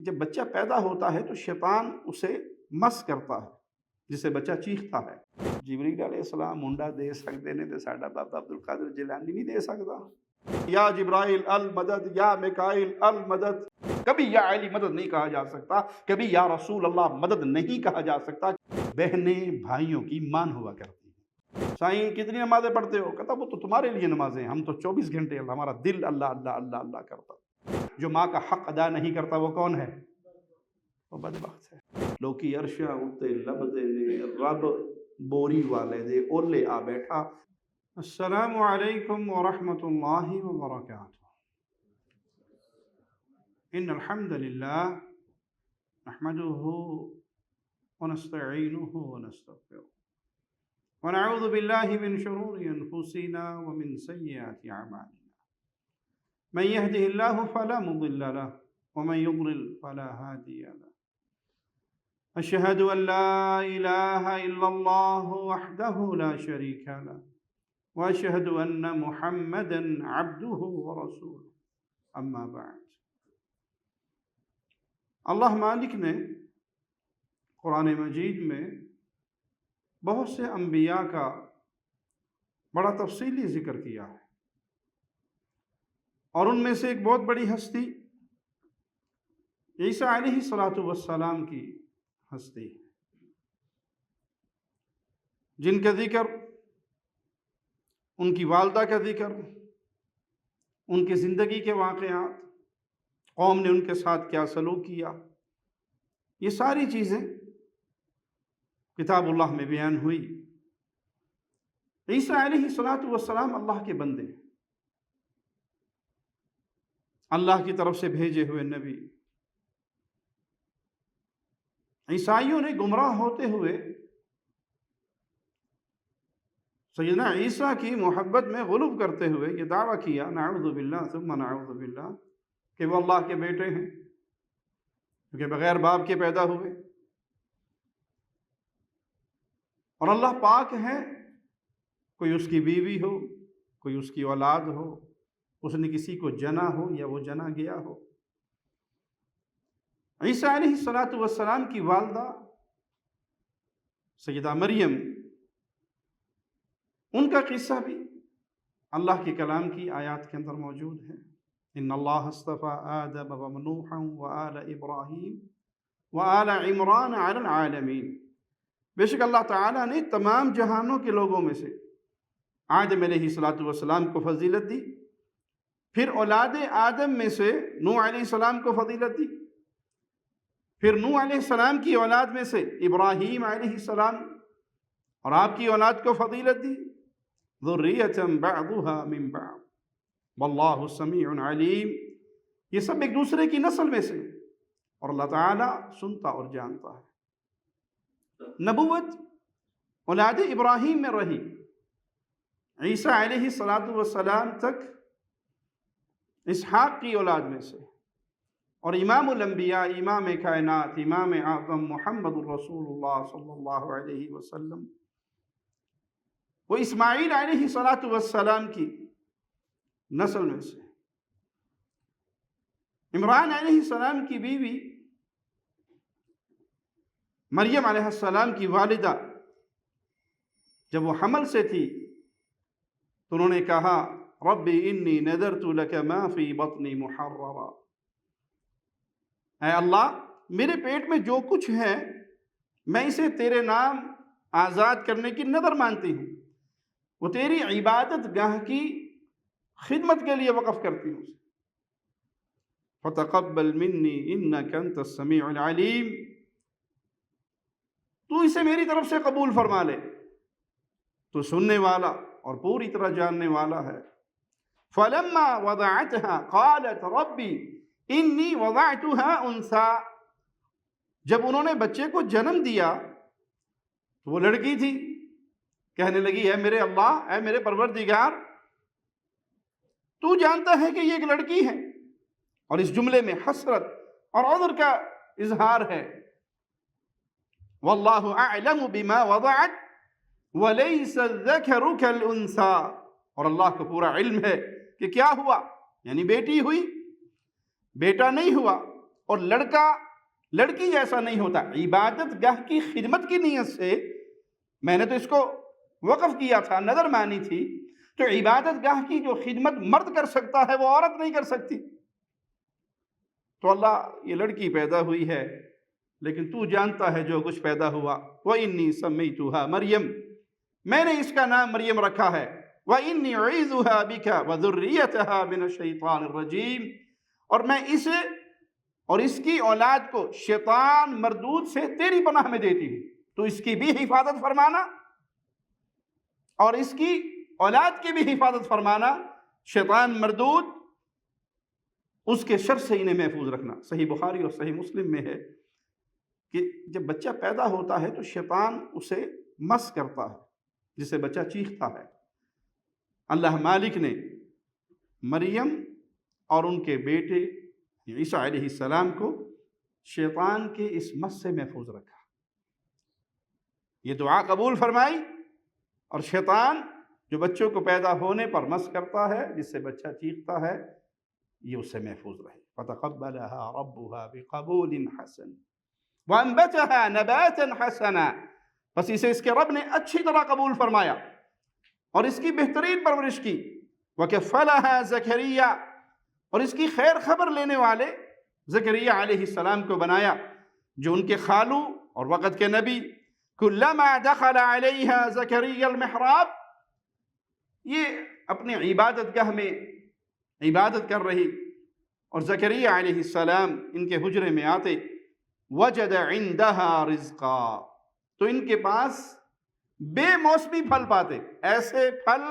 جب بچہ پیدا ہوتا ہے تو شیطان اسے مس کرتا ہے جسے بچہ چیختا ہے. جبریل علیہ السلام منڈا دے سکتے نے تے ساڈا بابا عبد القادر جیلانی نہیں دے سکتا. یا جبرائیل المدد، یا میکائیل المدد. کبھی یا علی مدد نہیں کہا جا سکتا، کبھی یا رسول اللہ مدد نہیں کہا جا سکتا. بہنیں بھائیوں کی مان ہوا کرتی ہیں. سائیں کتنی نمازیں پڑھتے ہو؟ کہتا وہ تو تمہارے لیے نمازیں، ہم تو 24 گھنٹے ہمارا دل اللہ اللہ اللہ اللہ کرتا. جو ماں کا حق ادا نہیں کرتا وہ کون ہے؟ وہ بدبخت ہے. لوکی عرشاں اتے لبدے نے رب بوری والے دے اولے آ بیٹھا. السلام علیکم ورحمۃ اللہ وبرکاتہ. ان الحمد للہ نحمده ونستعینه ونستغفره ونعوذ باللہ من شرور انفسنا ومن سیئات اعمالنا. من يهده الله فلا مضل له ومن يضلل فلا هادي له. أشهد أن لا إله إلا الله وحده لا شريك له وأشهد أن محمدا عبده ورسوله. أما بعد. اللہ مالک نے قرآن مجید میں بہت سے انبیاء کا بڑا تفصیلی ذکر کیا ہے، اور ان میں سے ایک بہت بڑی ہستی عیسیٰ علیہ السلام کی ہستی ہے، جن کا ذکر، ان کی والدہ کا ذکر، ان کی زندگی کے واقعات، قوم نے ان کے ساتھ کیا سلوک کیا، یہ ساری چیزیں کتاب اللہ میں بیان ہوئی. عیسیٰ علیہ السلام اللہ کے بندے ہیں، اللہ کی طرف سے بھیجے ہوئے نبی. عیسائیوں نے گمراہ ہوتے ہوئے سیدنا عیسیٰ کی محبت میں غلو کرتے ہوئے یہ دعویٰ کیا، نعوذ باللہ ثم نعوذ باللہ، کہ وہ اللہ کے بیٹے ہیں کیونکہ بغیر باپ کے پیدا ہوئے، اور اللہ پاک ہے، کوئی اس کی بیوی ہو، کوئی اس کی اولاد ہو، اس نے کسی کو جنا ہو یا وہ جنا گیا ہو. عیسیٰ علیہ السلام کی والدہ سیدہ مریم، ان کا قصہ بھی اللہ کے کلام کی آیات کے اندر موجود ہے. ان اللہ اصطفى آدم ونوحا وآل ابراہیم وآل عمران علی العالمین. بے شک اللہ تعالیٰ نے تمام جہانوں کے لوگوں میں سے آدم علیہ السلام کو فضیلت دی، پھر اولاد آدم میں سے نوح علیہ السلام کو فضیلت دی، پھر نوح علیہ السلام کی اولاد میں سے ابراہیم علیہ السلام اور آپ کی اولاد کو فضیلت دی. ذریۃ بعضها من بعض واللہ سمیع علیم. یہ سب ایک دوسرے کی نسل میں سے، اور اللہ تعالیٰ سنتا اور جانتا ہے. نبوت اولاد ابراہیم میں رہی، عیسیٰ علیہ السلام تک اسحاق کی اولاد میں سے، اور امام الانبیاء، امام کائنات، امام اعظم محمد الرسول اللہ صلی اللہ علیہ وسلم، وہ اسماعیل علیہ السلام کی نسل میں سے. عمران علیہ السلام کی بیوی مریم علیہ السلام کی والدہ جب وہ حمل سے تھی تو انہوں نے کہا، ربی انی نذرت لک ما فی بطنی محررا. اے اللہ، میرے پیٹ میں جو کچھ ہے میں اسے تیرے نام آزاد کرنے کی نذر مانتی ہوں، وہ تیری عبادت گاہ کی خدمت کے لیے وقف کرتی ہوں. فتقبل منی انک انت السمیع العلیم. تو اسے میری طرف سے قبول فرما لے، تو سننے والا اور پوری طرح جاننے والا ہے. فلما وضعتها قالت ربی انی وضعتها انثی. جب انہوں نے بچے کو جنم دیا تو وہ لڑکی تھی، کہنے لگی، اے میرے اللہ، اے میرے پروردگار، تو جانتا ہے کہ یہ ایک لڑکی ہے. اور اس جملے میں حسرت اور عذر کا اظہار ہے. واللہ اعلم بما وضعت ولیس الذکر کالانثی. اور اللہ کو پورا علم ہے کہ کیا ہوا، یعنی بیٹی ہوئی، بیٹا نہیں ہوا. اور لڑکا لڑکی جیسا نہیں ہوتا۔ عبادت گاہ کی خدمت کی نیت سے میں نے تو اس کو وقف کیا تھا، نظر مانی تھی، تو عبادت گاہ کی جو خدمت مرد کر سکتا ہے وہ عورت نہیں کر سکتی۔ تو اللہ یہ لڑکی پیدا ہوئی ہے لیکن تو جانتا ہے جو کچھ پیدا ہوا۔ وَإِنِّي سَمَّيْتُهَا مریم، میں نے اس کا نام مریم رکھا ہے۔ وَإِنِّي أُعِيذُهَا بِكَ وَذُرِّيَّتَهَا مِنَ الشَّيْطَانِ الرَّجِيمِ، اور میں اسے اور اس کی اولاد کو شیطان مردود سے تیری پناہ میں دیتی ہوں۔ تو اس کی بھی حفاظت فرمانا اور اس کی اولاد کی بھی حفاظت فرمانا، شیطان مردود اس کے شر سے انہیں محفوظ رکھنا۔ صحیح بخاری اور صحیح مسلم میں ہے کہ جب بچہ پیدا ہوتا ہے تو شیطان اسے مس کرتا ہے جس سے بچہ چیختا ہے۔ اللہ مالک نے مریم اور ان کے بیٹے عیسیٰ علیہ السلام کو شیطان کے اس مس سے محفوظ رکھا۔ یہ دعا قبول فرمائی، اور شیطان جو بچوں کو پیدا ہونے پر مس کرتا ہے جس سے بچہ چیختا ہے، یہ اس سے محفوظ رہے۔ فَتَقَبَّلَهَا رَبُّهَا بِقَبُولٍ حَسَنٍ وَأَنبَتَهَا نَبَاتًا حَسَنًا، بس اسے اس کے رب نے اچھی طرح قبول فرمایا اور اس کی بہترین پرورش کی۔ وَكَفَّلَهَا زَكَرِيَّا، اور اس کی خیر خبر لینے والے زکریا علیہ السلام کو بنایا جو ان کے خالو اور وقت کے نبی۔ كُلَّمَا دَخَلَ عَلَيْهَا زَكَرِيَّا الْمِحْرَابَ، یہ اپنے عبادت گاہ میں عبادت کر رہی اور زکریا علیہ السلام ان کے حجرے میں آتے۔ وَجَدَ عِندَهَا رِزْقًا، تو ان کے پاس بے موسمی پھل پاتے، ایسے پھل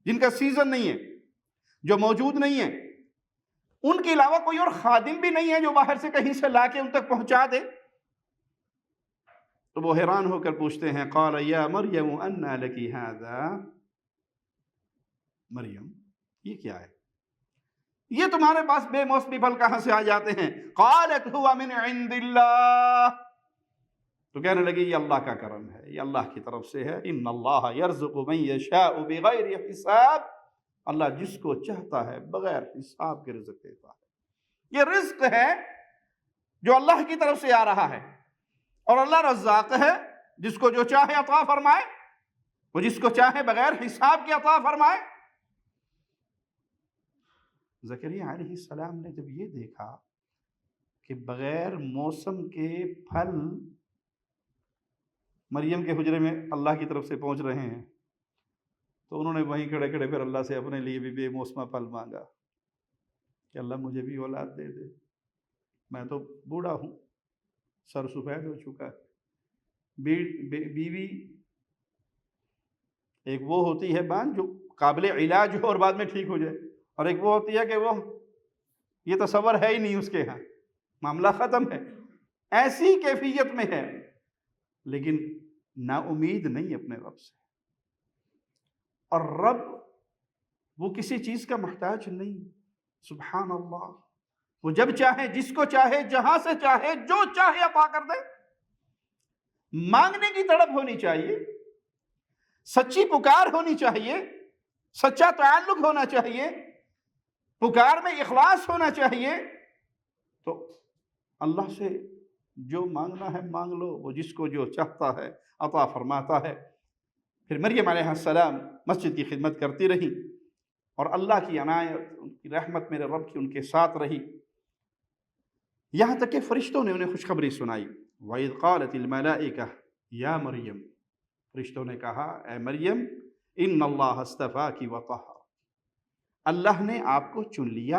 جن کا سیزن نہیں ہے، جو موجود نہیں ہے، ان کے علاوہ کوئی اور خادم بھی نہیں ہے جو باہر سے کہیں سے لا کے ان تک پہنچا دے۔ تو وہ حیران ہو کر پوچھتے ہیں، قَالَ يَا مَرْيَمُ أَنَّىٰ لَكِ هَٰذَا، مریم یہ کیا ہے، یہ تمہارے پاس بے موسمی پھل کہاں سے آ جاتے ہیں؟ قالت هو من عند اللہ، تو کہنے لگی یہ اللہ کا کرم ہے، یہ اللہ کی طرف سے ہے۔ ان اللہ یرزق من یشاء بغیر حساب، اللہ جس کو چاہتا ہے بغیر حساب کے رزق دیتا ہے۔ یہ رزق ہے جو اللہ کی طرف سے آ رہا ہے، اور اللہ رزاق ہے جس کو جو چاہے عطا فرمائے، وہ جس کو چاہے بغیر حساب کے عطا فرمائے۔ زکریا علیہ السلام نے جب یہ دیکھا کہ بغیر موسم کے پھل مریم کے حجرے میں اللہ کی طرف سے پہنچ رہے ہیں، تو انہوں نے وہیں کھڑے کھڑے پھر اللہ سے اپنے لیے بھی بے موسمہ پھل مانگا کہ اللہ مجھے بھی اولاد دے دے، میں تو بوڑھا ہوں، سر سفید ہو چکا ہے۔ بیوی ایک وہ ہوتی ہے بان جو قابل علاج ہو اور بعد میں ٹھیک ہو جائے، اور ایک وہ ہوتی ہے کہ وہ یہ تصور ہے ہی نہیں اس کے ہاں، معاملہ ختم ہے، ایسی کیفیت میں ہے، لیکن نا امید نہیں اپنے رب سے۔ اور رب وہ کسی چیز کا محتاج نہیں، سبحان اللہ، وہ جب چاہے جس کو چاہے جہاں سے چاہے جو چاہے عطا کر دے۔ مانگنے کی تڑپ ہونی چاہیے، سچی پکار ہونی چاہیے، سچا تعلق ہونا چاہیے، پکار میں اخلاص ہونا چاہیے، تو اللہ سے جو مانگنا ہے مانگ لو، وہ جس کو جو چاہتا ہے عطا فرماتا ہے۔ پھر مریم علیہ السلام مسجد کی خدمت کرتی رہی، اور اللہ کی عنایت، ان کی رحمت میرے رب کی ان کے ساتھ رہی، یہاں تک کہ فرشتوں نے انہیں خوشخبری سنائی۔ وَإِذْ قَالَتِ الْمَلَائِكَةُ يَا مَرْيَمُ، فرشتوں نے کہا اے مریم، إِنَّ اللَّهَ اصْطَفَاكِ وَطَهَّرَكِ، اللہ نے آپ کو چن لیا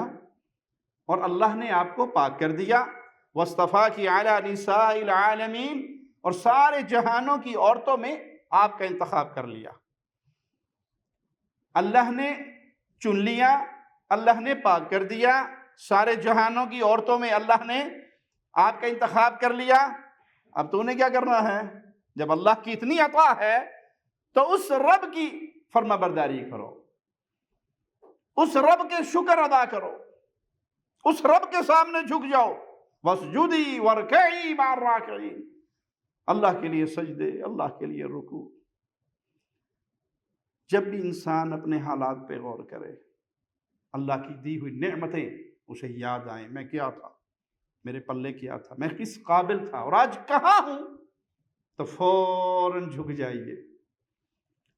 اور اللہ نے آپ کو پاک کر دیا۔ وَاصْطَفَاكِ عَلَى نِسَاءِ الْعَالَمِينَ، اور سارے جہانوں کی عورتوں میں آپ کا انتخاب کر لیا۔ اللہ نے چن لیا، اللہ نے پاک کر دیا، سارے جہانوں کی عورتوں میں اللہ نے آپ کا انتخاب کر لیا۔ اب تو نے کیا کرنا ہے؟ جب اللہ کی اتنی عطا ہے تو اس رب کی فرما برداری کرو، اس رب کے شکر ادا کرو، اس رب کے سامنے جھک جاؤ۔ وَاسْجُدِي وَارْكَعِي مَعَ الرَّاكِعِينَ، اللہ کے لیے سجدے، اللہ کے لیے رکوع۔ جب بھی انسان اپنے حالات پہ غور کرے، اللہ کی دی ہوئی نعمتیں اسے یاد آئیں، میں کیا تھا، میرے پلے کیا تھا، میں کس قابل تھا اور آج کہاں ہوں، تو فوراً جھک جائیے،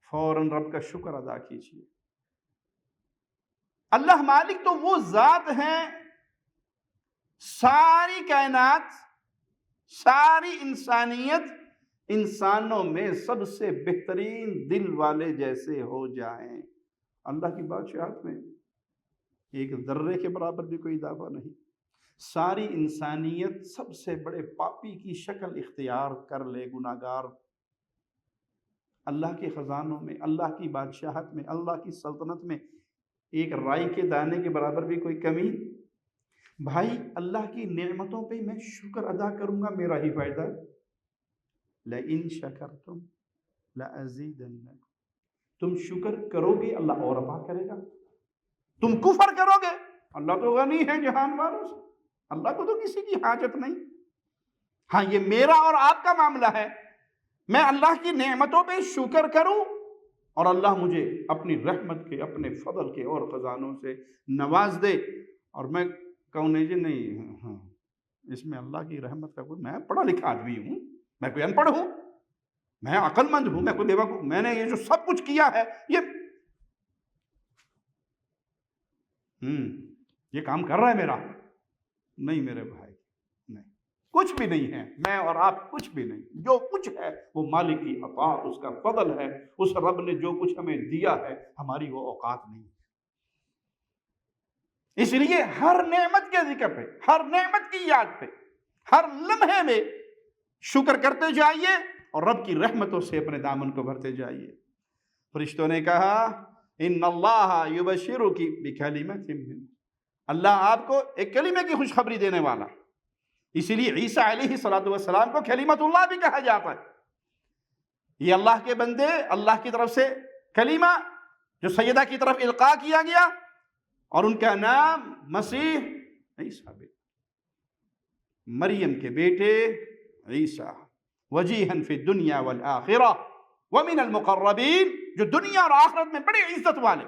فوراً رب کا شکر ادا کیجیے۔ اللہ مالک تو وہ ذات ہیں، ساری کائنات، ساری انسانیت انسانوں میں سب سے بہترین دل والے جیسے ہو جائیں۔ اللہ کی بادشاہت میں ایک ذرے کے برابر بھی کوئی اضافہ نہیں۔ ساری انسانیت سب سے بڑے پاپی کی شکل اختیار کر لے، گناہگار، اللہ کے خزانوں میں، اللہ کی بادشاہت میں، اللہ کی سلطنت میں ایک رائی کے دانے کے برابر بھی کوئی کمی۔ بھائی اللہ کی نعمتوں پہ میں شکر ادا کروں گا، میرا ہی فائدہ ہے۔ لَإِن شَكَرْتُمْ لَأَزِيدَنَّكُمْ، تم شکر کرو گے اللہ اور عطا کرے گا۔ تم کفر کرو گے، اللہ تو غنی ہے جہان والوں سے، اللہ کو تو کسی کی حاجت نہیں۔ ہاں یہ میرا اور آپ کا معاملہ ہے، میں اللہ کی نعمتوں پہ شکر کروں اور اللہ مجھے اپنی رحمت کے، اپنے فضل کے اور خزانوں سے نواز دے، اور میں کہوں نہیں جی نہیں، ہاں اس میں اللہ کی رحمت کا کوئی، میں پڑھا لکھا آدمی ہوں، میں کوئی ان پڑھ ہوں، میں عقل مند ہوں، میں کوئی بیوقوف، میں نے یہ جو سب کچھ کیا ہے یہ کام کر رہا ہے میرا، نہیں میرے بھائی، نہیں، کچھ بھی نہیں ہے، میں اور آپ کچھ بھی نہیں، جو کچھ ہے وہ مالک کی عطا، اس کا فضل ہے، اس رب نے جو کچھ ہمیں دیا ہے ہماری وہ اوقات نہیں۔ اس لیے ہر نعمت کے ذکر پہ، ہر نعمت کی یاد پہ، ہر لمحے میں شکر کرتے جائیے اور رب کی رحمتوں سے اپنے دامن کو بھرتے جائیے۔ فرشتوں نے کہا ان اللہ یبشرک بکلمۃ منہ، اللہ آپ کو ایک کلمے کی خوشخبری دینے والا، اسی لیے عیسیٰ علیہ السلام کو کلمۃ اللہ بھی کہا جاتا ہے۔ یہ اللہ کے بندے، اللہ کی طرف سے کلمہ جو سیدہ کی طرف القاء کیا گیا، اور ان کا نام مسیح عیسیٰ، مریم کے بیٹے عیسیٰ، وجیہا فی الدنیا والآخرہ ومن المقربین، جو دنیا اور آخرت میں بڑے عزت والے،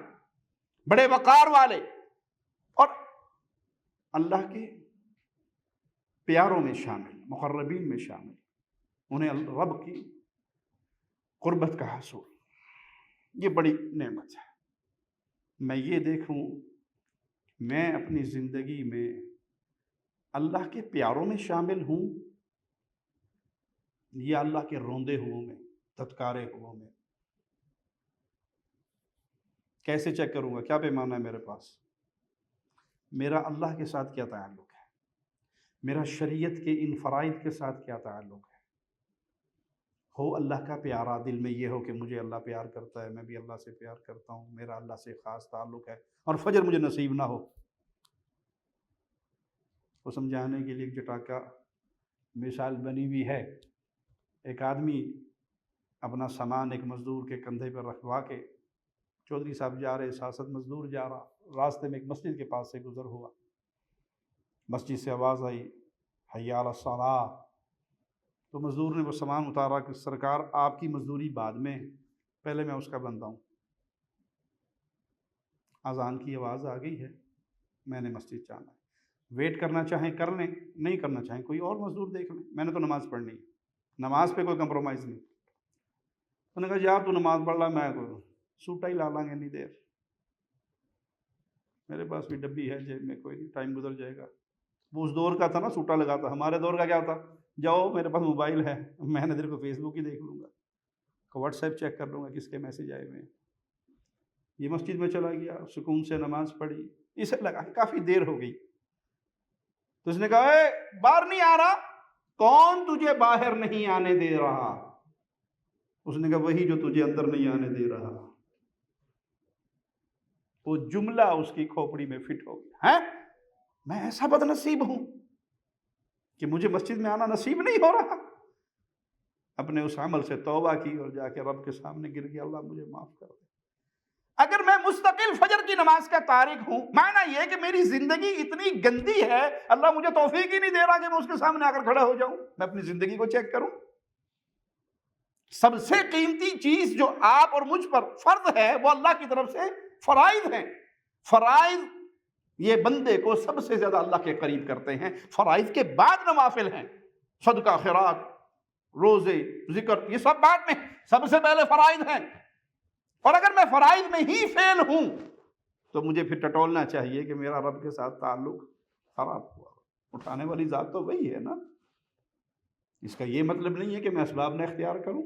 بڑے وقار والے اور اللہ کے پیاروں میں شامل، مقربین میں شامل، انہیں رب کی قربت کا حصول، یہ بڑی نعمت ہے۔ میں یہ دیکھوں میں اپنی زندگی میں اللہ کے پیاروں میں شامل ہوں یا اللہ کے روندے ہوں میں، دھتکارے ہوں میں، کیسے چیک کروں گا؟ کیا پیمانہ ہے میرے پاس؟ میرا اللہ کے ساتھ کیا تعلق ہے؟ میرا شریعت کے ان فرائض کے ساتھ کیا تعلق ہے؟ ہو اللہ کا پیارا، دل میں یہ ہو کہ مجھے اللہ پیار کرتا ہے، میں بھی اللہ سے پیار کرتا ہوں، میرا اللہ سے خاص تعلق ہے، اور فجر مجھے نصیب نہ ہو۔ وہ سمجھانے کے لیے ایک جٹاکا مثال بنی ہوئی ہے، ایک آدمی اپنا سامان ایک مزدور کے کندھے پر رکھوا کے، چودھری صاحب جا رہے، سیاست مزدور جا رہا، راستے میں ایک مسجد کے پاس سے گزر ہوا، مسجد سے آواز آئی حی علی الصلاۃ، تو مزدور نے وہ سامان اتارا کہ سرکار آپ کی مزدوری بعد میں، پہلے میں اس کا بندہ ہوں، اذان کی آواز آ گئی ہے، میں نے مسجد جانا ہے، ویٹ کرنا چاہیں کر لیں، نہیں کرنا چاہیں کوئی اور مزدور دیکھ لیں، میں نے تو نماز پڑھنی ہے، نماز پہ کوئی کمپرومائز نہیں۔ انہوں نے کہا یار تو نماز پڑھ لا، میں کوئی سوٹا ہی لا لیں گے، نہیں دیر، میرے پاس بھی ڈبی ہے جیب میں، کوئی نہیں، ٹائم گزر جائے گا۔ وہ اس دور کا تھا نا سوٹا لگاتا، ہمارے دور کا کیا ہوتا، جاؤ میرے پاس موبائل ہے، میں نے کو فیس بک ہی دیکھ لوں گا، واٹس ایپ چیک کر لوں گا کس کے میسج آئے ہوئے ہیں۔ یہ مسجد میں چلا گیا، سکون سے نماز پڑھی، اسے لگا کافی دیر ہو گئی، تو اس نے کہا اے باہر نہیں آ رہا، کون تجھے باہر نہیں آنے دے رہا؟ اس نے کہا وہی جو تجھے اندر نہیں آنے دے رہا۔ وہ جملہ اس کی کھوپڑی میں فٹ ہو گیا، ہے میں ایسا بد نصیب ہوں کہ مجھے مسجد میں آنا نصیب نہیں ہو رہا۔ اپنے اس عمل سے توبہ کی اور جا کے رب کے سامنے گر گیا، اللہ مجھے معاف کر دے۔ اگر میں مستقل فجر کی نماز کا تارک ہوں، معنی یہ کہ میری زندگی اتنی گندی ہے، اللہ مجھے توفیق ہی نہیں دے رہا کہ میں اس کے سامنے آ کر کھڑا ہو جاؤں، میں اپنی زندگی کو چیک کروں۔ سب سے قیمتی چیز جو آپ اور مجھ پر فرض ہے وہ اللہ کی طرف سے فرائض ہیں۔ فرائض یہ بندے کو سب سے زیادہ اللہ کے قریب کرتے ہیں. فرائض کے بعد نوافل ہیں، صدقہ، خیرات، روزے، ذکر، یہ سب بعد میں، سب سے پہلے فرائض ہیں. اور اگر میں فرائض میں ہی فیل ہوں تو مجھے پھر ٹٹولنا چاہیے کہ میرا رب کے ساتھ تعلق خراب ہوا. اٹھانے والی ذات تو وہی ہے نا. اس کا یہ مطلب نہیں ہے کہ میں اسباب نہ اختیار کروں.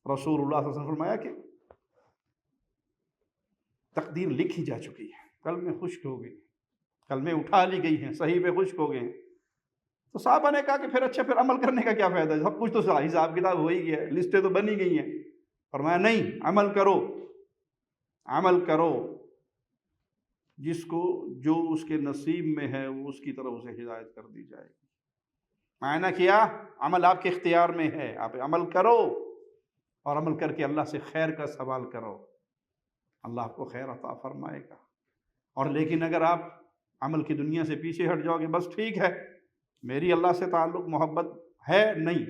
رسول اللہ صلی اللہ علیہ وسلم نے فرمایا کہ تقدیر لکھی جا چکی ہے، قلمیں خشک ہو گئی، قلمیں اٹھا لی گئی ہیں، صحیفے خشک ہو گئے ہیں. تو صحابہ نے کہا کہ پھر عمل کرنے کا کیا فائدہ ہے؟ سب کچھ تو حساب کتاب ہو ہی گیا ہے، لسٹیں تو بنی گئی ہیں. فرمایا نہیں، عمل کرو، عمل کرو. جس کو جو اس کے نصیب میں ہے وہ اس کی طرف اسے ہدایت کر دی جائے گی. معائنہ کیا، عمل آپ کے اختیار میں ہے، آپ عمل کرو اور عمل کر کے اللہ سے خیر کا سوال کرو، اللہ آپ کو خیر عطا فرمائے گا. اور لیکن اگر آپ عمل کی دنیا سے پیچھے ہٹ جاؤ گے، بس ٹھیک ہے میری اللہ سے تعلق محبت ہے نہیں،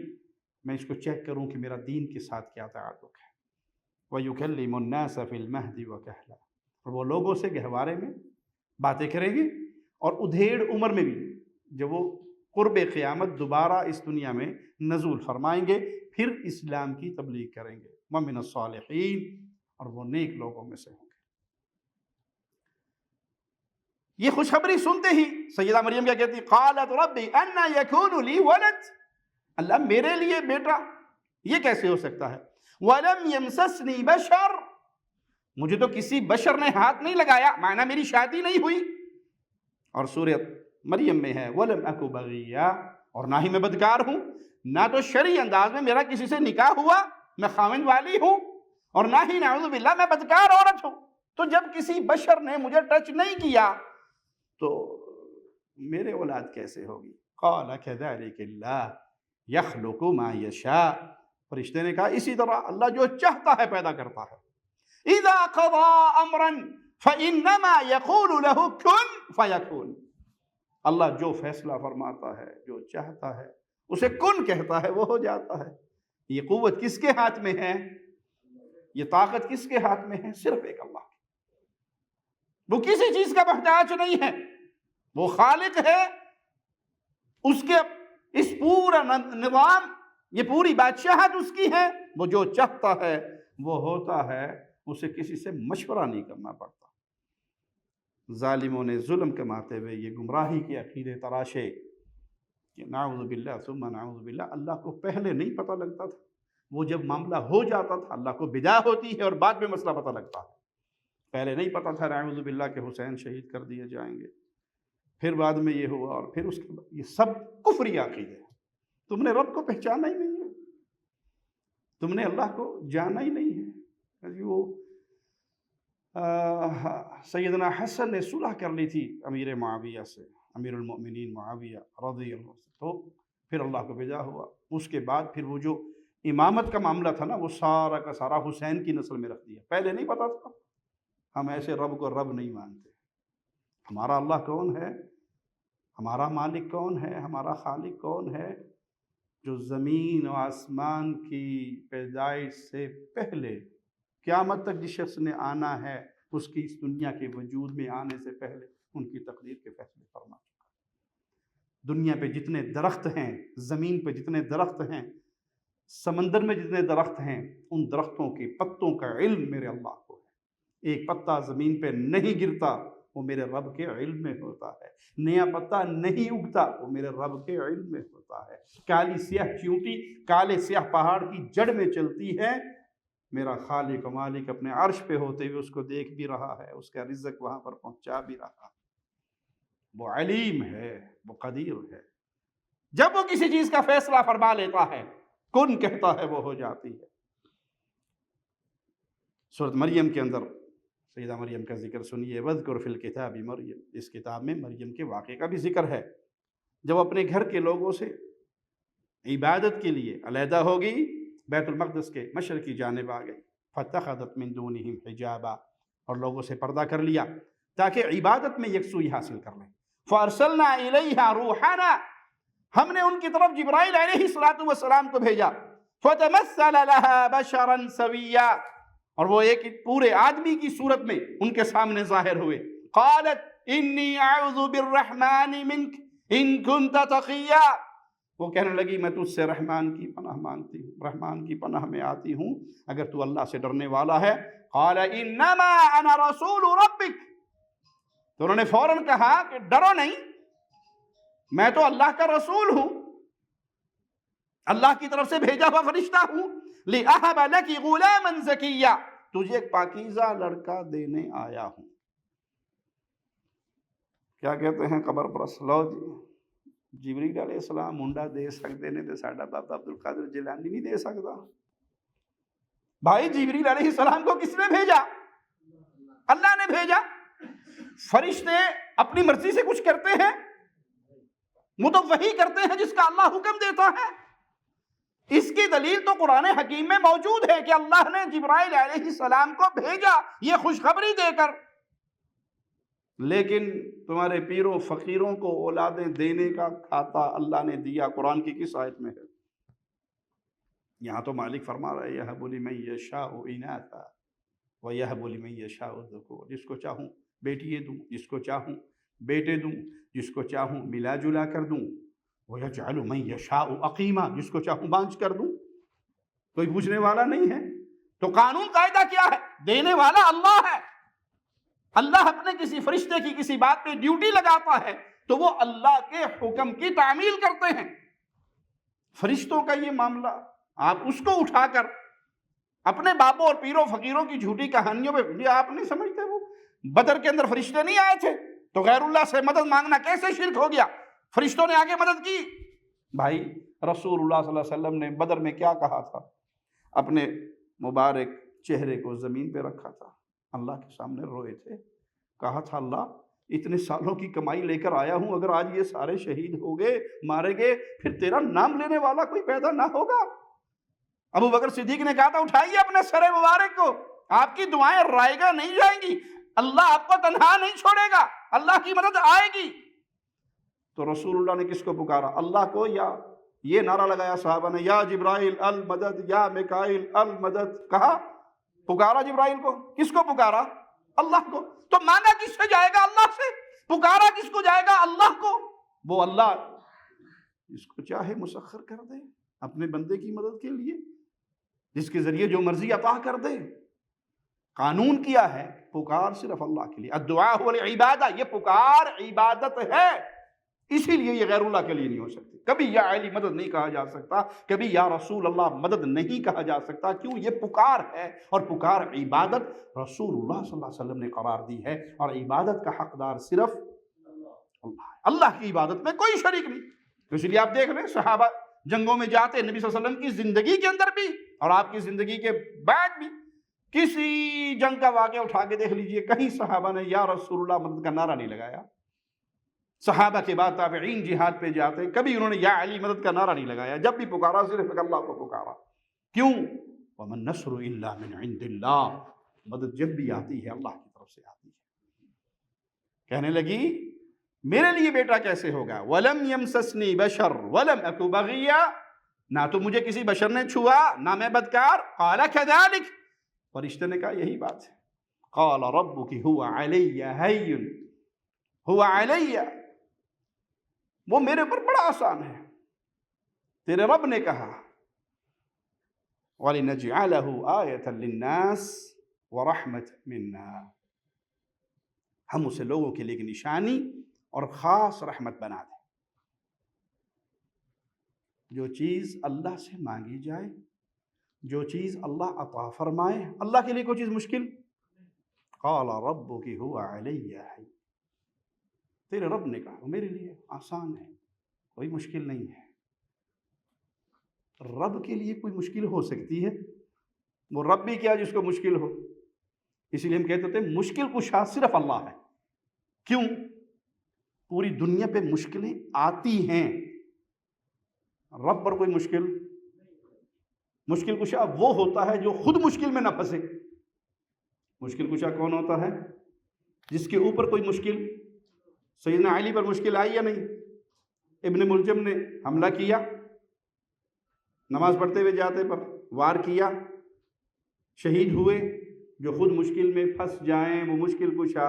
میں اس کو چیک کروں کہ میرا دین کے ساتھ کیا تعلق ہے. وَيُكَلِّمُ النَّاسَ فِي الْمَهْدِ وَكَهْلًا، اور وہ لوگوں سے گہوارے میں باتیں کریں گے اور ادھیڑ عمر میں بھی، جب وہ قرب قیامت دوبارہ اس دنیا میں نزول فرمائیں گے، پھر اسلام کی تبلیغ کریں گے. وَمِنَ الصَّالِحِينَ، اور وہ نیک لوگوں میں سے ہوں گے. یہ خوشخبری سنتے ہی سیدہ مریم کیا کہتی؟ قالت ربی انا یکون لی ولد، اللہ میرے لیے بیٹا یہ کیسے ہو سکتا ہے؟ ولم یمسسنی بشر، مجھے تو کسی بشر نے ہاتھ نہیں لگایا، معنی میری شادی نہیں ہوئی. اور سورۃ مریم میں ہے ولم اکو بغیا، اور نہ ہی میں بدکار ہوں، نہ تو شرعی انداز میں میرا کسی سے نکاح ہوا، میں خاوند والی ہوں، اور نہ ہی نعوذ باللہ میں بدکار عورت ہوں. تو جب کسی بشر نے مجھے ٹچ نہیں کیا تو میرے اولاد کیسے ہوگی؟ قال كذلك اللہ یخلق ما یشاء، فرشتے نے کہا اسی طرح اللہ جو چاہتا ہے پیدا کرتا ہے. اذا قضى امرا فانما يقول له كن فيكون، اللہ جو فیصلہ فرماتا ہے، جو چاہتا ہے اسے کن کہتا ہے، وہ ہو جاتا ہے. یہ قوت کس کے ہاتھ میں ہے؟ یہ طاقت کس کے ہاتھ میں ہے؟ صرف ایک اللہ. وہ کسی چیز کا محتاج نہیں ہے، وہ خالق ہے. اس کے اس پورا نظام، یہ پوری بادشاہت اس کی ہے. وہ جو چاہتا ہے وہ ہوتا ہے، اسے کسی سے مشورہ نہیں کرنا پڑتا. ظالموں نے ظلم کماتے ہوئے یہ گمراہی کے عقیدے تراشے کہ نعوذ باللہ ثم نعوذ باللہ، اللہ کو پہلے نہیں پتہ لگتا تھا. وہ جب معاملہ ہو جاتا تھا اللہ کو بدعا ہوتی ہے اور بعد میں مسئلہ پتہ لگتا ہے. پہلے نہیں پتہ تھا نعوذ باللہ کہ حسین شہید کر دیے جائیں گے، پھر بعد میں یہ ہوا، اور پھر اس کے بعد یہ سب کفری عقیدے. تم نے رب کو پہچانا ہی نہیں ہے، تم نے اللہ کو جانا ہی نہیں ہے. وہ سیدنا حسن نے صلح کر لی تھی امیر معاویہ سے، امیر المؤمنین معاویہ رضی اللہ عنہ، تو پھر اللہ کو بھیجا ہوا. اس کے بعد پھر وہ جو امامت کا معاملہ تھا نا، وہ سارا کا سارا حسین کی نسل میں رکھ دیا. پہلے نہیں پتا تھا. ہم ایسے رب کو رب نہیں مانتے. ہمارا اللہ کون ہے؟ ہمارا مالک کون ہے؟ ہمارا خالق کون ہے؟ جو زمین و آسمان کی پیدائش سے پہلے قیامت تک جس شخص نے آنا ہے، اس کی اس دنیا کے وجود میں آنے سے پہلے ان کی تقدیر کے فیصلے فرما چکا. دنیا پہ جتنے درخت ہیں، زمین پہ جتنے درخت ہیں، سمندر میں جتنے درخت ہیں، ان درختوں کے پتوں کا علم میرے اللہ کو ہے. ایک پتا زمین پہ نہیں گرتا، وہ میرے رب کے علم میں ہوتا ہے. نیا پتا نہیں اگتا، وہ میرے رب کے علم میں ہوتا ہے. کالی سیاہ چیونٹی کالے سیاہ پہاڑ کی جڑ میں چلتی ہے، میرا خالق و مالک اپنے عرش پہ ہوتے ہوئے اس کو دیکھ بھی رہا ہے، اس کا رزق وہاں پر پہنچا بھی رہا ہے. وہ علیم ہے، وہ قدیر ہے. جب وہ کسی چیز کا فیصلہ فرما لیتا ہے، کن کہتا ہے، وہ ہو جاتی ہے. سورۃ مریم کے اندر سیدہ مریم کا ذکر سنیے. وَاذْكُرْ فِي الْكِتَابِ مریم، اس کتاب میں مریم کے واقعے کا بھی ذکر ہے. جب اپنے گھر کے لوگوں سے عبادت کے لیے علیحدہ ہو گئی، بیت المقدس کے مشرقی جانب آ گئی. فَاتَّخَذَتْ مِن دُونِهِمْ حِجَابًا، اور لوگوں سے پردہ کر لیا تاکہ عبادت میں یکسوئی حاصل کر لیں. فَأَرْسَلْنَا إِلَيْهَا رُوحَنَا، ہم نے ان کی طرف جبرائیل علیہ السلام کو بھیجا. فَتَمَثَّلَ لَهَا بَشَرًا سَوِيًّا، اور وہ ایک پورے آدمی کی صورت میں ان کے سامنے ظاہر ہوئے. قالت، انی اعوذ بالرحمن منک ان کنت تقیا، وہ کہنے لگی میں تجھ سے رحمان کی پناہ مانگتی ہوں، رحمان کی پناہ میں آتی ہوں اگر تو اللہ سے ڈرنے والا ہے۔ قال انما انا رسول ربک، تو انہوں نے فوراً کہا کہ ڈرو نہیں، میں تو اللہ کا رسول ہوں، اللہ کی طرف سے بھیجا ہوا فرشتہ ہوں، لِأَهَبَ لَكِ غُلَامًا زَكِيًّا، تجھے ایک پاکیزہ لڑکا دینے آیا ہوں۔ کیا کہتے ہیں قبر پرست، لو جی جبریل علیہ السلام منڈا دے سکتے نے تو ساڈا بابا عبد القادر جیلانی نہیں دے سکتا؟ بھائی جبریل علیہ السلام کو کس نے بھیجا؟ اللہ نے بھیجا۔ فرشتے اپنی مرضی سے کچھ کرتے ہیں؟ وہ تو وہی کرتے ہیں جس کا اللہ حکم دیتا ہے۔ اس کی دلیل تو قرآن حکیم میں موجود ہے کہ اللہ نے جبرائیل علیہ السلام کو بھیجا یہ خوشخبری دے کر۔ لیکن تمہارے پیروں فقیروں کو اولادیں دینے کا کھاتا اللہ نے دیا، قرآن کی کس آیت میں ہے؟ یہاں تو مالک فرما رہا ہے یَهَبُ لِمَن يَشَاءُ إِنَاثًا وَيَهَبُ لِمَن يَشَاءُ الذُّكُورَ، جس کو چاہوں بیٹیے دوں، جس کو چاہوں بیٹے دوں، جس کو چاہوں ملا جلا کر دوں، وَيَجْعَلُ مَن يَشَاءُ عَقِيمًا، جس کو چاہوں بانجھ کر دوں، کوئی پوچھنے والا نہیں ہے۔ تو قانون قاعدہ کیا ہے؟ دینے والا اللہ ہے۔ اللہ اپنے کسی فرشتے کی کسی بات پہ ڈیوٹی لگاتا ہے تو وہ اللہ کے حکم کی تعمیل کرتے ہیں۔ فرشتوں کا یہ معاملہ آپ اس کو اٹھا کر اپنے باپوں اور پیروں فقیروں کی جھوٹی کہانیوں پہ، یہ آپ نہیں سمجھتے وہ بدر کے اندر فرشتے نہیں آئے تھے تو غیر اللہ سے مدد مانگنا کیسے شرک ہو گیا؟ فرشتوں نے آگے مدد کی۔ بھائی رسول اللہ صلی اللہ علیہ وسلم نے بدر میں کیا کہا تھا؟ اپنے مبارک چہرے کو زمین پہ رکھا تھا، اللہ کے سامنے روئے تھے، کہا تھا اللہ اتنے سالوں کی کمائی لے کر آیا ہوں، اگر آج یہ سارے شہید ہو گئے مارے گئے پھر تیرا نام لینے والا کوئی پیدا نہ ہوگا۔ ابو بکر صدیق نے کہا تھا اٹھائیے اپنے سر مبارک کو، آپ کی دعائیں رائگاں نہیں جائیں گی، اللہ آپ کو تنہا نہیں چھوڑے گا، اللہ کی مدد آئے گی۔ تو رسول اللہ نے کس کو پکارا؟ اللہ کو، یا یہ نعرہ لگایا صحابہ نے یا جبرائیل المدد یا میکائیل المدد، کہا پکارا جبرائیل کو، کس کو پکارا؟ اللہ کو۔ تو مانگا کس سے جائے گا؟ اللہ سے۔ پکارا کس کو جائے گا؟ اللہ کو۔ وہ اللہ جس کو چاہے مسخر کر دے اپنے بندے کی مدد کے لیے، جس کے ذریعے جو مرضی عطا کر دے۔ قانون کیا ہے؟ پکار صرف اللہ کے لیے، الدعاء هو العبادہ، یہ پکار عبادت ہے، اسی لیے یہ غیر اللہ کے لیے نہیں ہو سکتی۔ کبھی یا علی مدد نہیں کہا جا سکتا، کبھی یا رسول اللہ مدد نہیں کہا جا سکتا، کیوں؟ یہ پکار ہے، اور پکار عبادت رسول اللہ صلی اللہ علیہ وسلم نے قرار دی ہے، اور عبادت کا حقدار صرف اللہ ہے، اللہ کی عبادت میں کوئی شریک نہیں۔ تو اس لیے آپ دیکھ رہے ہیں صحابہ جنگوں میں جاتے، نبی صلی اللہ علیہ وسلم کی زندگی کے اندر بھی اور آپ کی زندگی کے بعد بھی، کسی جنگ کا واقعہ اٹھا کے دیکھ لیجئے، کہیں صحابہ نے یا رسول اللہ مدد کا نعرہ نہیں لگایا۔ صحابہ کے بعد تابعین جہاد پہ جاتے، کبھی انہوں نے یا علی مدد کا نعرہ نہیں لگایا، جب بھی پکارا صرف اللہ کو پکارا۔ کیوں؟ وَمَن نَّصْرُ إِلَّا مِنْ عِنْدِ اللَّهِ، مدد جب بھی آتی ہے اللہ کی طرف سے آتی ہے۔ کہنے لگی میرے لیے بیٹا کیسے ہوگا؟ وَلَمْ يَمْسَسْنِي بَشَرٌ وَلَمْ أَكُ بَغِيًّا، نہ تو مجھے کسی بشر نے چھوا نہ میں بدکار۔ قَالَ كَذَلِكَ، فرشتے نے کہا یہی بات ہے۔ قَالَ رَبُّكِ هُوَ عَلَيَّ هَيِّنٌ هُوَ عَلَيَّ، وہ میرے پر بڑا آسان ہے۔ تیرے رب نے کہا وَلِنَجْعَلَهُ آیَةً لِلنَّاسِ وَرَحْمَةً مِنَّا، ہم اسے لوگوں کے لیے ایک نشانی اور خاص رحمت بنا دیں۔ جو چیز اللہ سے مانگی جائے، جو چیز اللہ عطا فرمائے، اللہ کے لیے کوئی چیز مشکل؟ قَالَ رَبُّكِ هُوَ عَلَيَّ هَيِّنٌ، تیرے رب نے کہا وہ میرے لیے آسان ہے، کوئی مشکل نہیں ہے۔ رب کے لیے کوئی مشکل ہو سکتی ہے؟ وہ رب بھی کیا جس کو مشکل ہو؟ اس لیے ہم کہتے تھے مشکل کشا صرف اللہ ہے۔ کیوں؟ پوری دنیا پہ مشکلیں آتی ہیں، رب پر کوئی مشکل کشا وہ ہوتا ہے جو خود مشکل میں نہ پھنسے۔ مشکل کشا کون ہوتا ہے؟ جس کے اوپر کوئی مشکل، سیدنا علی پر مشکل آئی یا نہیں؟ ابن ملجم نے حملہ کیا، نماز پڑھتے ہوئے جاتے پر وار کیا، شہید ہوئے۔ جو خود مشکل میں پھنس جائیں وہ مشکل کشا،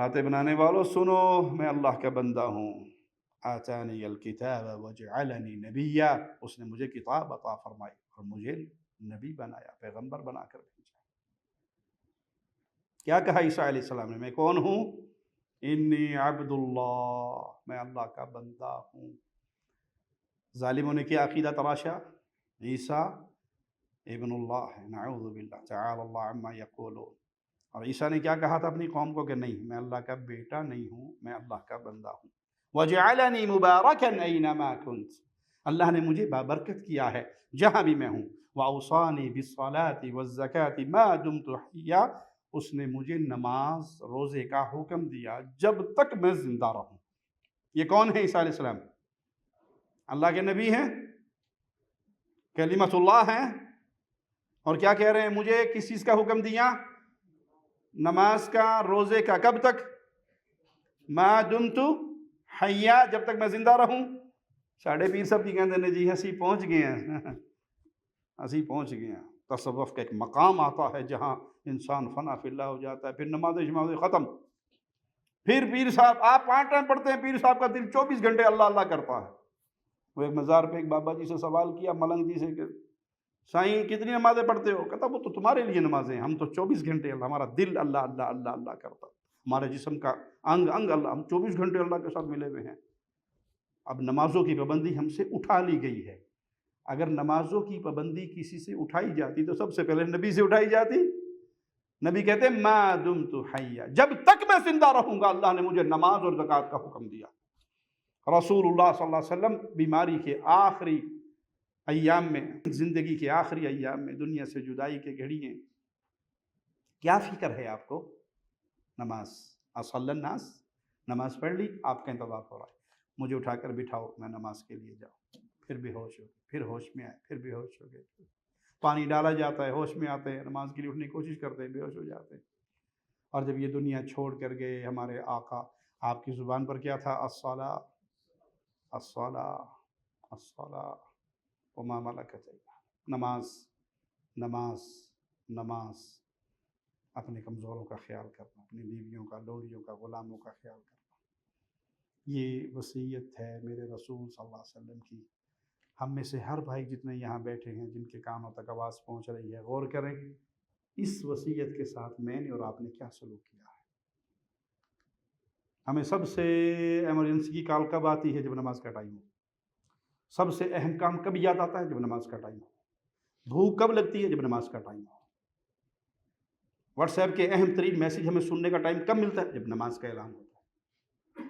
باتیں بنانے والوں سنو، میں اللہ کا بندہ ہوں۔ آتانی الکتاب وجعلنی نبیا، اس نے مجھے کتاب عطا فرمائی اور مجھے نبی بنایا، پیغمبر بنا کر بھیجا۔ کیا کہا عیسیٰ علیہ السلام نے؟ میں کون ہوں؟ انی عبد اللہ، میں اللہ کا بندہ ہوں۔ ظالموں نے کیا عقیدہ تراشا؟ عیسیٰ ابن اللہ ہے، نعوذ باللہ، تعالی اللہ عما یقولون۔ اور عیسیٰ نے کیا کہا تھا اپنی قوم کو کہ نہیں، میں اللہ کا بیٹا نہیں ہوں، میں اللہ کا بندہ ہوں۔ وَجَعَلَنِي مُبَارَكًا أَيْنَمَا كُنْتُ، اللہ نے مجھے بابرکت کیا ہے جہاں بھی میں ہوں۔ وَأَوْصَانِي بِالصَّلَاةِ وَالزَّكَاةِ مَا دُمْتُ حَيًّا، اس نے مجھے نماز روزے کا حکم دیا جب تک میں زندہ رہوں۔ یہ کون ہے؟ عیسیٰ علیہ السلام اللہ کے نبی ہیں، کلمۃ اللہ ہیں، اور کیا کہہ رہے ہیں؟ مجھے کس چیز کا حکم دیا؟ نماز کا، روزے کا۔ کب تک؟ ما دمت حیا، جب تک میں زندہ رہوں۔ ساڑھے پیر صاحب کی کہتے ہیں جی ہنسی پہنچ گئے ہیں، ہنسی پہنچ گئے ہیں۔ تصوف کا ایک مقام آتا ہے جہاں انسان فنا فی اللہ ہو جاتا ہے، پھر نماز شماز ختم، پھر پیر صاحب آپ 5 ٹائم پڑھتے ہیں، پیر صاحب کا دل 24 گھنٹے اللہ اللہ کرتا ہے۔ وہ ایک مزار پہ ایک بابا جی سے سوال کیا، ملنگ جی سے، کہ سائیں کتنی نمازیں پڑھتے ہو؟ کہتا وہ تو تمہارے لیے نمازیں ہیں، ہم تو 24 گھنٹے اللہ، ہمارا دل اللہ اللہ اللہ اللہ کرتا ہے، ہمارے جسم کا انگ انگ اللہ، ہم 24 گھنٹے اللہ کے ساتھ ملے ہوئے ہیں۔ اب نمازوں کی پابندی ہم سے اٹھا لی گئی ہے۔ اگر نمازوں کی پابندی کسی سے اٹھائی جاتی تو سب سے پہلے نبی سے اٹھائی جاتی۔ نبی کہتے ہیں ما دمت حیا، جب تک میں زندہ رہوں گا اللہ نے مجھے نماز اور زکوٰۃ کا حکم دیا۔ رسول اللہ صلی اللہ علیہ وسلم بیماری کے آخری ایام میں، زندگی کے آخری ایام میں، دنیا سے جدائی کے گھڑی ہیں، کیا فکر ہے آپ کو؟ نماز۔ اصلی الناس، نماز پڑھ لی، آپ کا انتظار ہو رہا ہے، مجھے اٹھا کر بٹھاؤ، میں نماز کے لیے جاؤں۔ پھر بے ہوش ہو گئے، پھر ہوش میں آئے، پھر بے ہوش ہو گئے، پانی ڈالا جاتا ہے، ہوش میں آتے ہیں، نماز کے لیے اٹھنے کی کوشش کرتے ہیں، بے ہوش ہو جاتے ہیں۔ اور جب یہ دنیا چھوڑ کر گئے ہمارے آقا، آپ کی زبان پر کیا تھا؟ الصلاۃ الصلاۃ الصلاۃ وما ملکت ایمانکم، نماز نماز نماز۔ اپنے کمزوروں کا خیال کرنا، اپنی بیویوں کا، لوڑیوں کا، غلاموں کا خیال کرنا، یہ وصیت ہے میرے رسول صلی اللہ علیہ وسلم کی۔ ہم میں سے ہر بھائی جتنے یہاں بیٹھے ہیں، جن کے کانوں تک آواز پہنچ رہی ہے، غور کریں اس وصیت کے ساتھ میں نے اور آپ نے کیا سلوک کیا ہے۔ ہمیں سب سے ایمرجنسی کی کال کب آتی ہے؟ جب نماز کا ٹائم ہو۔ سب سے اہم کام کب یاد آتا ہے؟ جب نماز کا ٹائم ہو۔ بھوک کب لگتی ہے؟ جب نماز کا ٹائم ہو۔ واٹس ایپ کے اہم ترین میسیج ہمیں سننے کا ٹائم کب ملتا ہے؟ جب نماز کا اعلان ہوتا ہے۔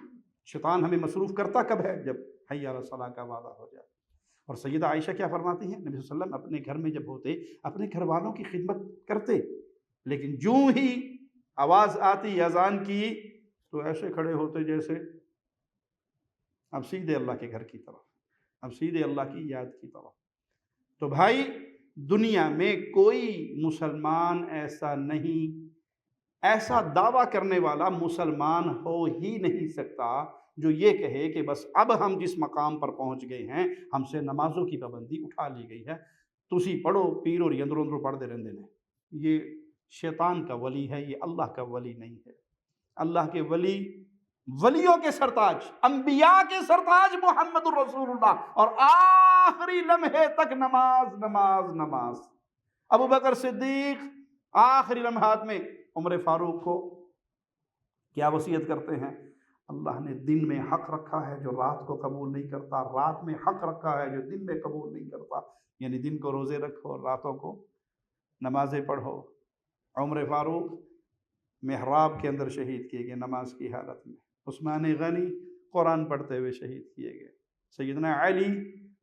شیطان ہمیں مصروف کرتا کب ہے؟ جب حی علی الصلاۃ کا وعدہ ہو جائے۔ اور سیدہ عائشہ کیا فرماتی ہیں؟ نبی صلی اللہ علیہ وسلم اپنے گھر میں جب ہوتے، اپنے گھر والوں کی خدمت کرتے، لیکن جوں ہی آواز آتی اذان کی تو ایسے کھڑے ہوتے جیسے اب سیدھے اللہ کے گھر کی طرف، اب سیدھے اللہ کی یاد کی طرف۔ تو بھائی، دنیا میں کوئی مسلمان ایسا نہیں، ایسا دعویٰ کرنے والا مسلمان ہو ہی نہیں سکتا جو یہ کہے کہ بس اب ہم جس مقام پر پہنچ گئے ہیں، ہم سے نمازوں کی پابندی اٹھا لی گئی ہے، تسی پڑھو پیر اور اندروں اندروں پڑھ دے رہندے نے۔ یہ شیطان کا ولی ہے، یہ اللہ کا ولی نہیں ہے۔ اللہ کے ولی، ولیوں کے سرتاج، انبیاء کے سرتاج محمد الرسول اللہ، اور آخری لمحے تک نماز نماز نماز۔ ابو بکر صدیق آخری لمحات میں عمر فاروق کو کیا وصیت کرتے ہیں؟ اللہ نے دن میں حق رکھا ہے جو رات کو قبول نہیں کرتا، رات میں حق رکھا ہے جو دن میں قبول نہیں کرتا، یعنی دن کو روزے رکھو اور راتوں کو نمازیں پڑھو۔ عمر فاروق محراب کے اندر شہید کیے گئے نماز کی حالت میں، عثمان غنی قرآن پڑھتے ہوئے شہید کیے گئے، سیدنا علی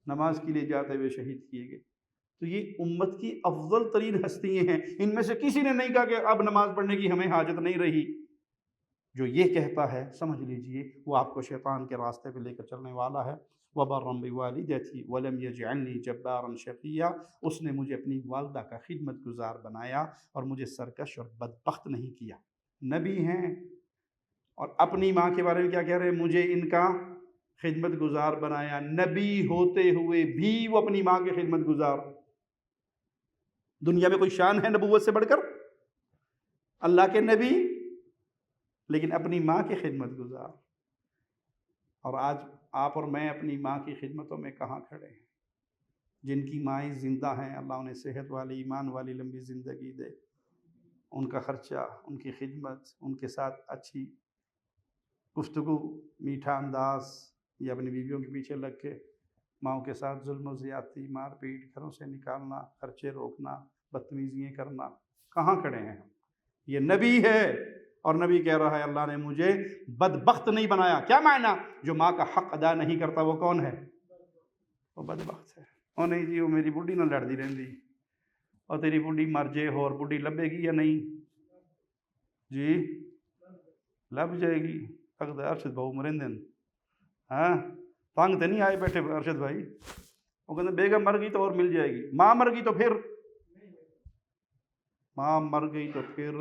نماز کے لیے جاتے ہوئے شہید کیے گئے۔ تو یہ امت کی افضل ترین ہستیاں ہیں، ان میں سے کسی نے نہیں کہا کہ اب نماز پڑھنے کی ہمیں حاجت نہیں رہی۔ جو یہ کہتا ہے سمجھ لیجئے وہ آپ کو شیطان کے راستے پہ لے کر چلنے والا ہے۔ وَبَرًّا بِوَالِدَتِي وَلَمْ يَجْعَلْنِي جَبَّارًا شَقِيًّا، اس نے مجھے اپنی والدہ کا خدمت گزار بنایا اور مجھے سرکش اور بدبخت نہیں کیا۔ نبی ہیں اور اپنی ماں کے بارے میں کیا کہہ رہے ہیں؟ مجھے ان کا خدمت گزار بنایا۔ نبی ہوتے ہوئے بھی وہ اپنی ماں کے خدمت گزار۔ دنیا میں کوئی شان ہے نبوت سے بڑھ کر؟ اللہ کے نبی لیکن اپنی ماں کی خدمت گزار. اور آج آپ اور میں اپنی ماں کی خدمتوں میں کہاں کھڑے ہیں؟ جن کی مائیں زندہ ہیں اللہ انہیں صحت والی ایمان والی لمبی زندگی دے. ان کا خرچہ، ان کی خدمت، ان کے ساتھ اچھی گفتگو، میٹھا انداز، یا اپنی بیویوں کے پیچھے لگ کے ماؤں کے ساتھ ظلم و زیادتی، مار پیٹ، گھروں سے نکالنا، خرچے روکنا، بدتمیزیاں کرنا، کہاں کھڑے ہیں؟ یہ نبی ہے اور نبی کہہ رہا ہے اللہ نے مجھے بدبخت نہیں بنایا. کیا معنی؟ جو ماں کا حق ادا نہیں کرتا وہ کون ہے؟ وہ بدبخت ہے. او نہیں جی وہ میری بڈھی نہ لڑتی رہتی، اور تیری بڈھی مر جائے اور بڈھی لبے گی یا نہیں؟ جی لب جائے گی. تک ارشد بہو مرندے ہاں تنگ تو نہیں آئے بیٹھے ارشد بھائی؟ وہ کہتے بیگم مر گئی تو اور مل جائے گی، ماں مر گئی تو پھر ماں مر گئی تو پھر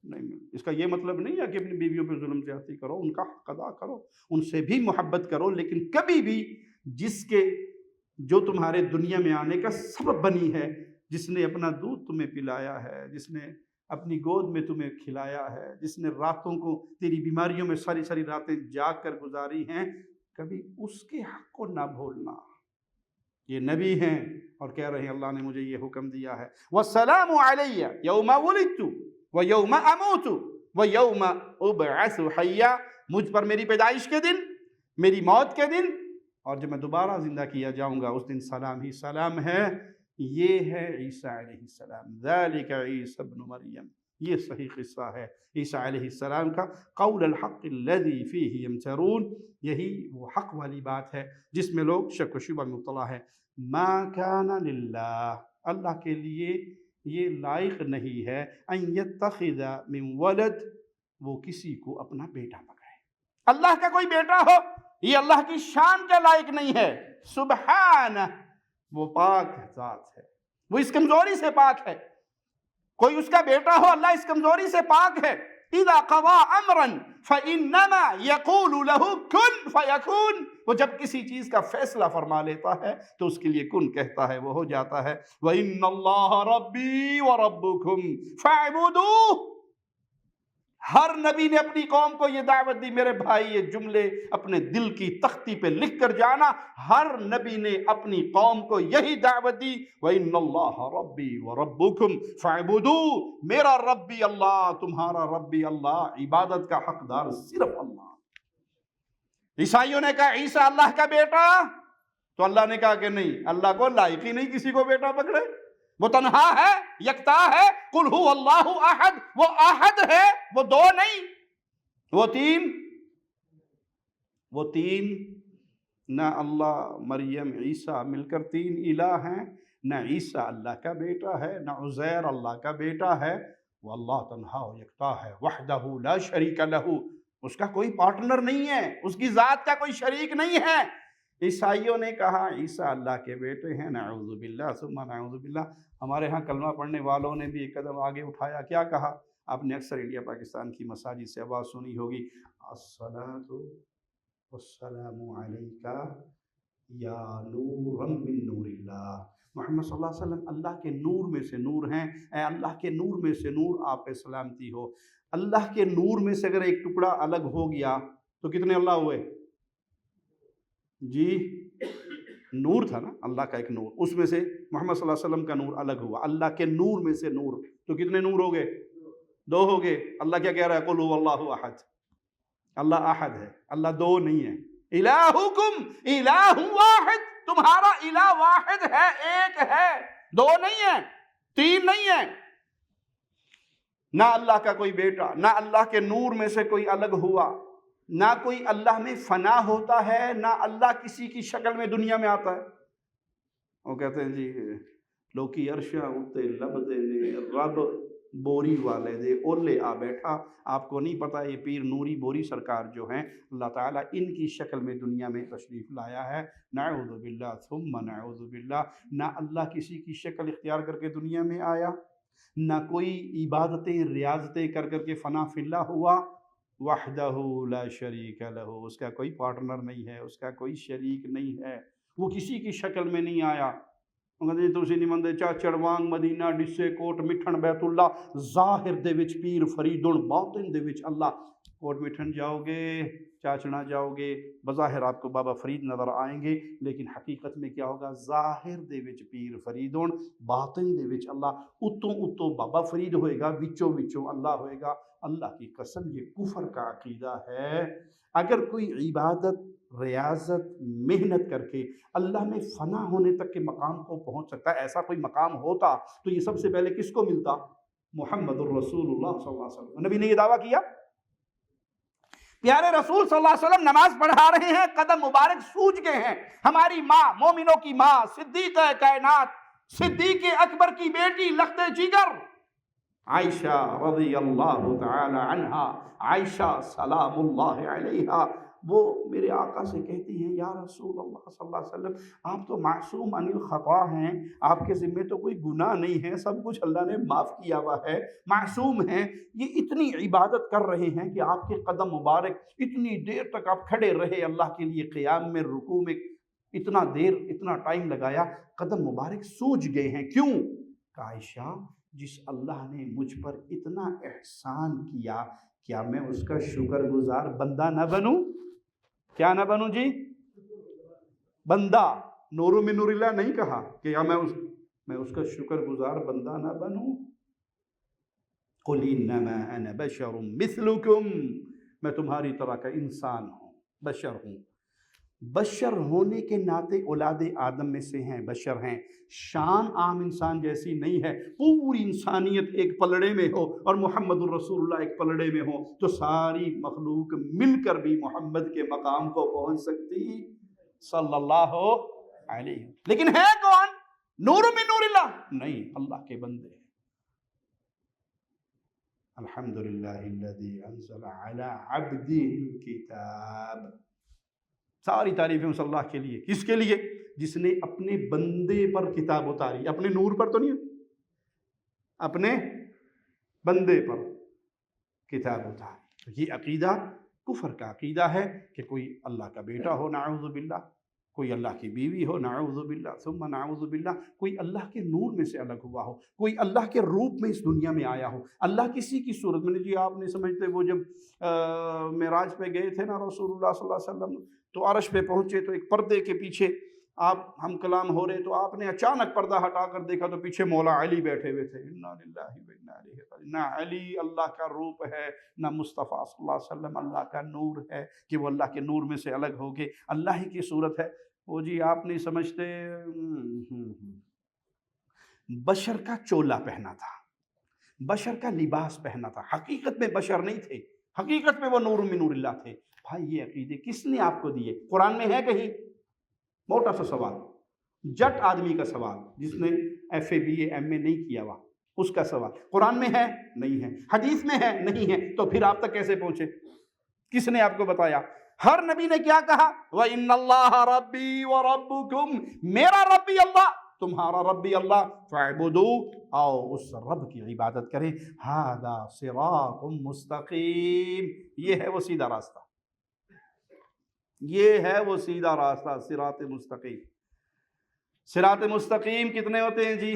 نہیں مل. اس کا یہ مطلب نہیں ہے کہ اپنی بیویوں پہ ظلم زیادتی کرو، ان کا حق ادا کرو، ان سے بھی محبت کرو، لیکن کبھی بھی جس کے جو تمہارے دنیا میں آنے کا سبب بنی ہے، جس نے اپنا دودھ تمہیں پلایا ہے، جس نے اپنی گود میں تمہیں کھلایا ہے، جس نے راتوں کو تیری بیماریوں میں ساری ساری راتیں جاگ کر گزاری ہیں، کبھی اس کے حق کو نہ بھولنا. یہ نبی ہیں اور کہہ رہے ہیں اللہ نے مجھے یہ حکم دیا ہے وَالسَّلَامُ عَلَيَّ يَوْمَ وُلِدْتُ وَيَوْمَ أَمُوتُ وَيَوْمَ أُبْعَثُ حَيًّا. مجھ پر میری پیدائش کے دن، میری موت کے دن، اور جب میں دوبارہ زندہ کیا جاؤں گا اس دن سلام ہی سلام ہے. یہ ہے عیسیٰ علیہ السلام. ذَلِكَ عِيسَى ابْنُ مَرْيَم. یہ صحیح قصہ ہے عیسیٰ علیہ السلام کا. قول الحق الذی فیہ یمترون. یہی وہ حق والی بات ہے جس میں لوگ شک و شبہ میں مبتلا ہے. ما کان للہ، اللہ کے لیے یہ لائق نہیں ہے ان یتخذ من ولد، وہ کسی کو اپنا بیٹا پکڑے. اللہ کا کوئی بیٹا ہو یہ اللہ کی شان کے لائق نہیں ہے. سبحانہ، وہ پاک ذات ہے، وہ اس کمزوری سے پاک ہے. کوئی اس کا بیٹا ہو، اللہ اس کمزوری سے پاک ہے. اذا قضى امرا فانما يقول له كن فيكون. وہ جب کسی چیز کا فیصلہ فرما لیتا ہے تو اس کے لیے کن کہتا ہے، وہ ہو جاتا ہے. وان اللہ ربی وربکم فاعبدوہ. ہر نبی نے اپنی قوم کو یہ دعوت دی. میرے بھائی یہ جملے اپنے دل کی تختی پہ لکھ کر جانا. ہر نبی نے اپنی قوم کو یہی دعوت دی وَإِنَّ اللَّهَ رَبِّي وَرَبُّكُمْ فَاعْبُدُوهُ. میرا رب بھی اللہ، تمہارا رب بھی اللہ، عبادت کا حقدار صرف اللہ. عیسائیوں نے کہا عیسیٰ اللہ کا بیٹا، تو اللہ نے کہا کہ نہیں، اللہ کو لائق ہی نہیں کسی کو بیٹا پکڑے. وہ تنہا ہے، یکتا ہے. قل هو اللہ احد، وہ احد ہے، وہ دو نہیں، وہ تین. نہ اللہ مریم عیسیٰ مل کر تین الہ ہیں، نہ عیسیٰ اللہ کا بیٹا ہے، نہ عزیر اللہ کا بیٹا ہے. وہ اللہ تنہا و یکتا ہے. وحدہ لا شریک لہ، اس کا کوئی پارٹنر نہیں ہے، اس کی ذات کا کوئی شریک نہیں ہے. عیسائیوں نے کہا عیسیٰ اللہ کے بیٹے ہیں. نعوذ باللہ ثم نعوذ باللہ. ہمارے ہاں کلمہ پڑھنے والوں نے بھی ایک قدم آگے اٹھایا. کیا کہا؟ آپ نے اکثر انڈیا پاکستان کی مساجد سے آواز سنی ہوگی، الصلاۃ والسلام علیکہ یا نورا من نور اللہ. محمد صلی اللہ علیہ وسلم اللہ کے نور میں سے نور ہیں. اے اللہ کے نور میں سے نور، آپ پہ سلامتی ہو. اللہ کے نور میں سے اگر ایک ٹکڑا الگ ہو گیا تو کتنے اللہ ہوئے؟ جی نور تھا نا اللہ کا ایک نور، اس میں سے محمد صلی اللہ علیہ وسلم کا نور الگ ہوا. اللہ کے نور میں سے نور، تو کتنے نور ہو گئے؟ دو ہو گئے. اللہ کیا کہہ رہا ہے؟ قل هو اللہ احد. اللہ احد ہے، اللہ دو نہیں ہے. الہکم الہ واحد، تمہارا الہ واحد ہے، ایک ہے، دو نہیں ہے، تین نہیں ہے. نہ اللہ کا کوئی بیٹا، نہ اللہ کے نور میں سے کوئی الگ ہوا، نہ کوئی اللہ میں فنا ہوتا ہے، نہ اللہ کسی کی شکل میں دنیا میں آتا ہے. وہ کہتے ہیں جی لوکی عرشا اتے لب دے رب بوری والے دے اولے آ بیٹھا. آپ کو نہیں پتا یہ پیر نوری بوری سرکار جو ہیں اللہ تعالیٰ ان کی شکل میں دنیا میں تشریف لایا ہے. نعوذ باللہ ثم نعوذ باللہ. نہ اللہ کسی کی شکل اختیار کر کے دنیا میں آیا، نہ کوئی عبادتیں ریاضتیں کر کر کے فنا فی اللہ ہوا. وحدہ لا شریک لہ، اس کا کوئی پارٹنر نہیں ہے، اس کا کوئی شریک نہیں ہے. وہ کسی کی شکل میں نہیں آیا. ਕਹਿੰਦੇ ਤੁਸੀਂ ਨਹੀਂ ਮੰਨਦੇ ਚਾਚੜ ਵਾਂਗ ਮਦੀਨਾ ਡਿੱਸੇ ਕੋਟ ਮਿੱਠਣ ਬੈਤੁੱਲਾ ਜ਼ਾਹਿਰ ਦੇ ਵਿੱਚ ਪੀਰ ਫਰੀਦੁਨ ਬਾਤਿਨ ਦੇ ਵਿੱਚ ਅੱਲਾ. کوٹ میٹھن جاؤ گے، چاچڑا جاؤ گے، بظاہر آپ کو بابا فرید نظر آئیں گے، لیکن حقیقت میں کیا ہوگا؟ ظاہر دے وچ پیر فرید ہون، باطن دے وچ اللہ اتوں اتوں بابا فرید ہوئے گا، وچوں وچوں اللہ ہوئے گا۔ اللہ کی قسم یہ کفر کا عقیدہ ہے۔ اگر کوئی عبادت، ریاضت، محنت کر کے اللہ میں فنا ہونے تک کے مقام کو پہنچ سکتا ہے، ایسا کوئی مقام ہوتا تو یہ سب سے پہلے کس کو ملتا؟ محمد الرسول اللہ صلی اللہ علیہ وسلم۔ نبی نے یہ دعویٰ کیا، پیارے رسول صلی اللہ علیہ وسلم نماز پڑھا رہے ہیں، قدم مبارک سوج گئے ہیں، ہماری ماں، مومنوں کی ماں، صدیقہ کائنات، صدیق اکبر کی بیٹی، لخت جگر عائشہ رضی اللہ تعالی عنہا، عائشہ سلام اللہ علیہا، وہ میرے آقا سے کہتی ہیں یا رسول اللہ صلی اللہ علیہ وسلم آپ تو معصوم عن الخطا ہیں، آپ کے ذمے تو کوئی گناہ نہیں ہے، سب کچھ اللہ نے معاف کیا ہوا ہے، معصوم ہیں، یہ اتنی عبادت کر رہے ہیں کہ آپ کے قدم مبارک اتنی دیر تک آپ کھڑے رہے اللہ کے لیے، قیام میں، رکوع میں اتنا دیر، اتنا ٹائم لگایا، قدم مبارک سوج گئے ہیں، کیوں؟ کہ عائشہ جس اللہ نے مجھ پر اتنا احسان کیا، کیا میں اس کا شکر گزار بندہ نہ بنوں؟ کیا نہ بنوں جی؟ بندہ، نور من نور اللہ نہیں کہا کہ یا میں اس کا شکر گزار بندہ نہ بنوں؟ قل انما انا بشر مثلکم، میں تمہاری طرح کا انسان ہوں، بشر ہوں۔ بشر ہونے کے ناطے اولاد آدم میں سے ہیں، بشر ہیں، شان عام انسان جیسی نہیں ہے۔ پوری انسانیت ایک پلڑے میں ہو اور محمد الرسول اللہ ایک پلڑے میں ہو تو ساری مخلوق مل کر بھی محمد کے مقام کو پہنچ سکتی صلی اللہ علیہ وسلم، لیکن ہے کون؟ نور من نور اللہ نہیں، اللہ کے بندے ہیں۔ الحمدللہ الذی انزل علی عبدہ الکتاب، ساری تعریفیں صلی اللہ کے لیے، کس کے لیے؟ جس نے اپنے بندے پر کتاب اتاری، اپنے نور پر تو نہیں، اپنے بندے پر کتاب اتاری۔ یہ عقیدہ کفر کا عقیدہ ہے کہ کوئی اللہ کا بیٹا ہو نعوذ باللہ، کوئی اللہ کی بیوی ہو نعوذ باللہ ثم نعوذ باللہ، کوئی اللہ کے نور میں سے الگ ہوا ہو، کوئی اللہ کے روپ میں اس دنیا میں آیا ہو، اللہ کسی کی صورت میں۔ جی آپ نہیں سمجھتے، وہ جب معراج پہ گئے تھے نا رسول اللہ صلی اللہ علیہ وسلم، تو عرش پہ پہنچے تو ایک پردے کے پیچھے ہم کلام ہو رہے، تو آپ نے اچانک پردہ ہٹا کر دیکھا تو پیچھے مولا علی بیٹھے ہوئے تھے۔ انا للہ و انا الیہ راجعون۔ نہ علی اللہ کا روپ ہے، نہ مصطفیٰ صلی اللہ علیہ وسلم اللہ کا نور ہے کہ وہ اللہ کے نور میں سے الگ ہو گئے، اللہ ہی کی صورت ہے۔ وہ جی آپ نہیں سمجھتے، بشر کا چولا پہنا تھا، بشر کا لباس پہنا تھا، حقیقت میں بشر نہیں تھے، حقیقت میں وہ نور من نور اللہ تھے۔ بھائی یہ عقیدے کس نے آپ کو دیے؟ قرآن میں ہے کہیں؟ موٹا سا سوال، جٹ آدمی کا سوال، جس نے F A B A M A نہیں کیا ہوا، اس کا سوال قرآن میں ہے؟ نہیں ہے۔ حدیث میں ہے؟ نہیں ہے۔ تو پھر آپ تک کیسے پہنچے؟ کس نے آپ کو بتایا؟ ہر نبی نے کیا کہا؟ وَإِنَّ اللَّهَ رَبِّي وَرَبُّكُمْ، میرا رب بھی اللہ، تمہارا رب بھی اللہ، فَاعْبُدُوا، آؤ اس رب کی عبادت کریں، هَذَا صِرَاطٌ مُسْتَقِيم، یہ ہے وہ سیدھا راستہ، یہ ہے وہ سیدھا راستہ، صراط مستقیم۔ صراط مستقیم کتنے ہوتے ہیں جی؟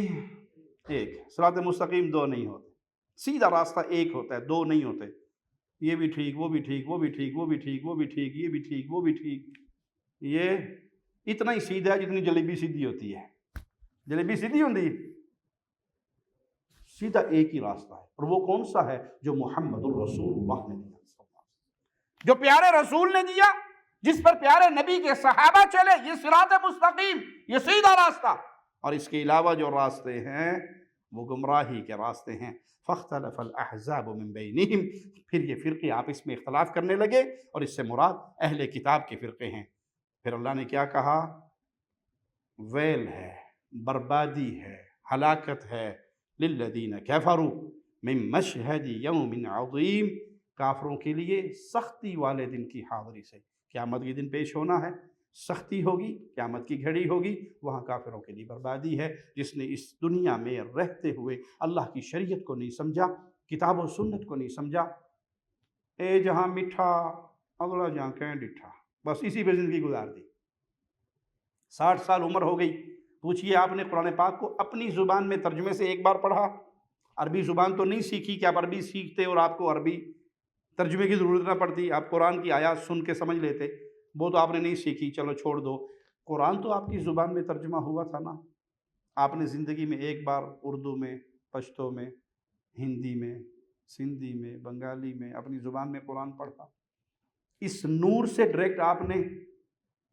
ایک۔ صراط مستقیم دو نہیں ہوتے، سیدھا راستہ ایک ہوتا ہے، دو نہیں ہوتے۔ یہ بھی ٹھیک، وہ بھی ٹھیک، وہ بھی ٹھیک، وہ بھی ٹھیک، وہ بھی ٹھیک، یہ بھی ٹھیک، وہ بھی ٹھیک، یہ اتنا ہی سیدھا ہے جتنی جلیبی سیدھی ہوتی ہے۔ جلیبی سیدھی ہوتی ہے، سیدھا ایک ہی راستہ ہے، اور وہ کون سا ہے؟ جو محمد الرسول اللہ نے دیا، جو پیارے رسول نے دیا، جس پر پیارے نبی کے صحابہ چلے، یہ صراط مستقیم، یہ سیدھا راستہ۔ اور اس کے علاوہ جو راستے ہیں وہ گمراہی کے راستے ہیں۔ فاختلف الاحزاب من بینہم، پھر یہ فرقے آپس میں اختلاف کرنے لگے، اور اس سے مراد اہل کتاب کے فرقے ہیں۔ پھر اللہ نے کیا کہا؟ ویل ہے، بربادی ہے، ہلاکت ہے للذین کفروا من مشہد یوم عظیم، کافروں کے لیے سختی والے دن کی حاضری سے۔ قیامت کے دن پیش ہونا ہے، سختی ہوگی، قیامت کی گھڑی ہوگی، وہاں کافروں کے لیے بربادی ہے۔ جس نے اس دنیا میں رہتے ہوئے اللہ کی شریعت کو نہیں سمجھا، کتاب و سنت کو نہیں سمجھا، اے جہاں میٹھا اگلا جہاں کہیں ڈٹھا، بس اسی پہ زندگی گزار دی۔ 60 سال عمر ہو گئی، پوچھئے آپ نے قرآن پاک کو اپنی زبان میں ترجمے سے ایک بار پڑھا؟ عربی زبان تو نہیں سیکھی کہ آپ عربی سیکھتے اور آپ کو عربی ترجمے کی ضرورت نہ پڑتی، آپ قرآن کی آیات سن کے سمجھ لیتے۔ وہ تو آپ نے نہیں سیکھی، چلو چھوڑ دو، قرآن تو آپ کی زبان میں ترجمہ ہوا تھا نا، آپ نے زندگی میں ایک بار اردو میں، پشتو میں، ہندی میں، سندھی میں، بنگالی میں اپنی زبان میں قرآن پڑھا۔ اس نور سے ڈائریکٹ آپ نے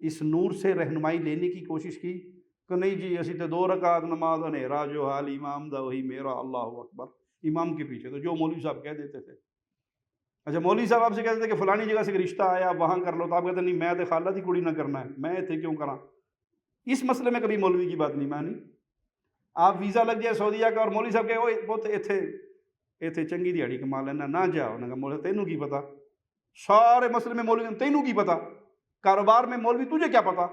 اس نور سے رہنمائی لینے کی کوشش کی کہ نہیں جی اسی تو 2 رکعت نماز نے راجو حال امام دا وہی میرا اللہ اکبر، امام کے پیچھے تو جو مولوی صاحب کہہ دیتے تھے۔ اچھا مولوی صاحب آپ سے کہتے تھے کہ فلانی جگہ سے رشتہ آیا وہاں کر لو، تو آپ کہتے نہیں میں تو خالہ دی کڑی نہ کرنا ہے، میں اتنے کیوں کراں؟ اس مسئلے میں کبھی مولوی کی بات نہیں مانی۔ آپ ویزا لگ جائے سعودیہ کا اور مولوی صاحب کہے وہ تو ایتھے چنگی دیہڑی کما لینا، نہ جاؤ، انہوں نے کہا مولوی تینوں کی پتا، سارے مسئلے میں مولوی تینوں کی پتا، کاروبار میں مولوی تجھے کیا پتا،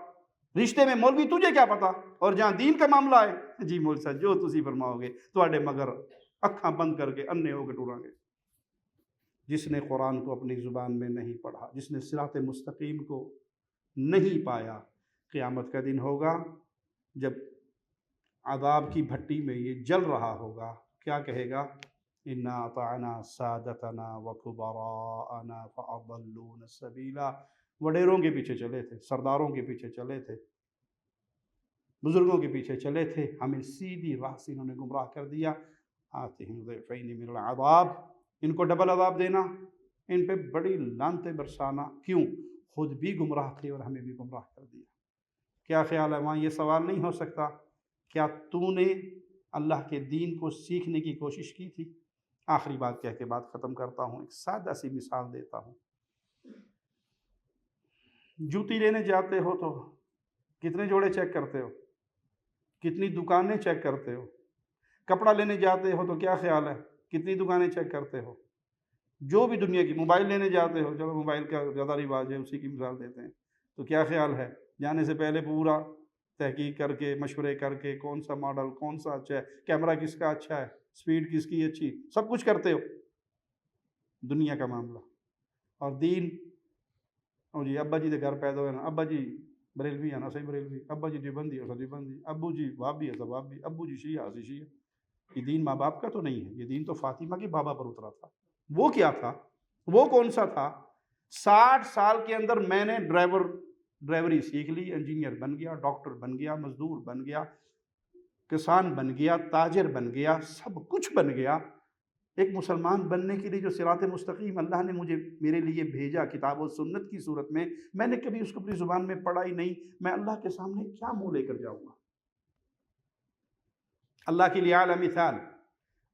رشتے میں مولوی تجھے کیا پتا، اور جہاں دین کا معاملہ ہے جی مولوی صاحب جو تسی فرماؤ گے تواڈے مگر اکھاں بند کر کے انے ہو کے ٹوراں گے۔ جس نے قرآن کو اپنی زبان میں نہیں پڑھا، جس نے صراط مستقیم کو نہیں پایا، قیامت کا دن ہوگا جب عذاب کی بھٹی میں یہ جل رہا ہوگا، کیا کہے گا؟ انا اطعنا سادتنا وکبراءنا فاضلونا السبیلا۔ وڈیروں کے پیچھے چلے تھے، سرداروں کے پیچھے چلے تھے، بزرگوں کے پیچھے چلے تھے، ہمیں سیدھی راہ سے انہوں نے گمراہ کر دیا۔ آتہم ضعفین من العذاب، ان کو ڈبل عذاب دینا، ان پہ بڑی لعنتیں برسانا، کیوں؟ خود بھی گمراہ تھے اور ہمیں بھی گمراہ کر دیا۔ کیا خیال ہے وہاں یہ سوال نہیں ہو سکتا کیا تو نے اللہ کے دین کو سیکھنے کی کوشش کی تھی؟ آخری بات کہہ کے بات ختم کرتا ہوں، ایک سادہ سی مثال دیتا ہوں۔ جوتی لینے جاتے ہو تو کتنے جوڑے چیک کرتے ہو؟ کتنی دکانیں چیک کرتے ہو؟ کپڑا لینے جاتے ہو تو کیا خیال ہے کتنی دکانیں چیک کرتے ہو؟ جو بھی دنیا کی، موبائل لینے جاتے ہو، چلو موبائل کا زیادہ رواج ہے اسی کی مثال دیتے ہیں، تو کیا خیال ہے جانے سے پہلے پورا تحقیق کر کے مشورے کر کے کون سا ماڈل کون سا اچھا ہے، کیمرہ کس کا اچھا ہے، سپیڈ کس کی اچھی، سب کچھ کرتے ہو دنیا کا معاملہ۔ اور دین، اور جی ابا جی دے گھر پیدا ہوئے نا، ابا جی بریلوی ہے نا صحیح بریلوی، ابا جی دیوبندی ہے دیوبندی، ابو جی وہابی ہے وہابی، ابو جی شیعہ ہے شیعہ۔ یہ دین ماں باپ کا تو نہیں ہے، یہ دین تو فاطمہ کے بابا پر اترا تھا۔ وہ کیا تھا؟ وہ کون سا تھا؟ 60 سال کے اندر میں نے ڈرائیوری سیکھ لی، انجینئر بن گیا، ڈاکٹر بن گیا، مزدور بن گیا، کسان بن گیا، تاجر بن گیا، سب کچھ بن گیا۔ ایک مسلمان بننے کے لیے جو صراط مستقیم اللہ نے میرے لیے بھیجا کتاب و سنت کی صورت میں نے کبھی اس کو اپنی زبان میں پڑھا ہی نہیں، میں اللہ کے سامنے کیا منہ لے کر جاؤں گا؟ اللہ کے لیے اعلیٰ مثال،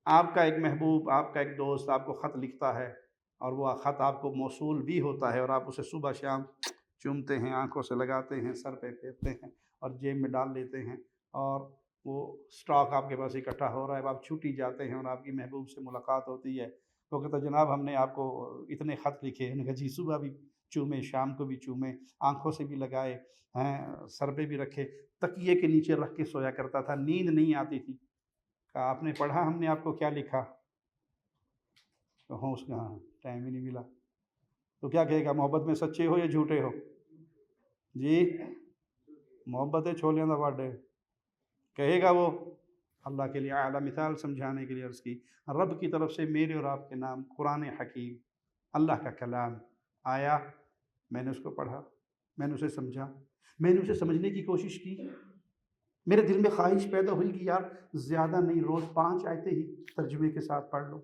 آپ کا ایک محبوب، آپ کا ایک دوست آپ کو خط لکھتا ہے اور وہ خط آپ کو موصول بھی ہوتا ہے اور آپ اسے صبح شام چومتے ہیں، آنکھوں سے لگاتے ہیں، سر پہ پھیرتے ہیں اور جیب میں ڈال لیتے ہیں، اور وہ سٹاک آپ کے پاس اکٹھا ہو رہا ہے، آپ چھٹی جاتے ہیں اور آپ کی محبوب سے ملاقات ہوتی ہے، وہ کہتا ہے جناب ہم نے آپ کو اتنے خط لکھے ہیں۔ کہا جی صبح بھی چومے، شام کو بھی چومے، آنکھوں سے بھی لگائے ہیں، سر پہ بھی رکھے، تکیے کے نیچے رکھ کے سویا کرتا تھا، نیند نہیں آتی تھی۔ کہا آپ نے پڑھا ہم نے آپ کو کیا لکھا؟ تو ہوں اس کا ہاں ٹائم ہی نہیں ملا۔ تو کیا کہے گا؟ محبت میں سچے ہو یا جھوٹے ہو؟ جی محبت ہے چھولیاں دا واڈے کہے گا وہ۔ اللہ کے لیے اعلیٰ مثال سمجھانے کے لیے عرض کی، رب کی طرف سے میرے اور آپ کے نام قرآن حکیم، اللہ کا کلام آیا، میں نے اس کو پڑھا، میں نے اسے سمجھا، میں نے اسے سمجھنے کی کوشش کی، میرے دل میں خواہش پیدا ہوئی کہ یار زیادہ نہیں، روز 5 آیتیں ہی ترجمے کے ساتھ پڑھ لو۔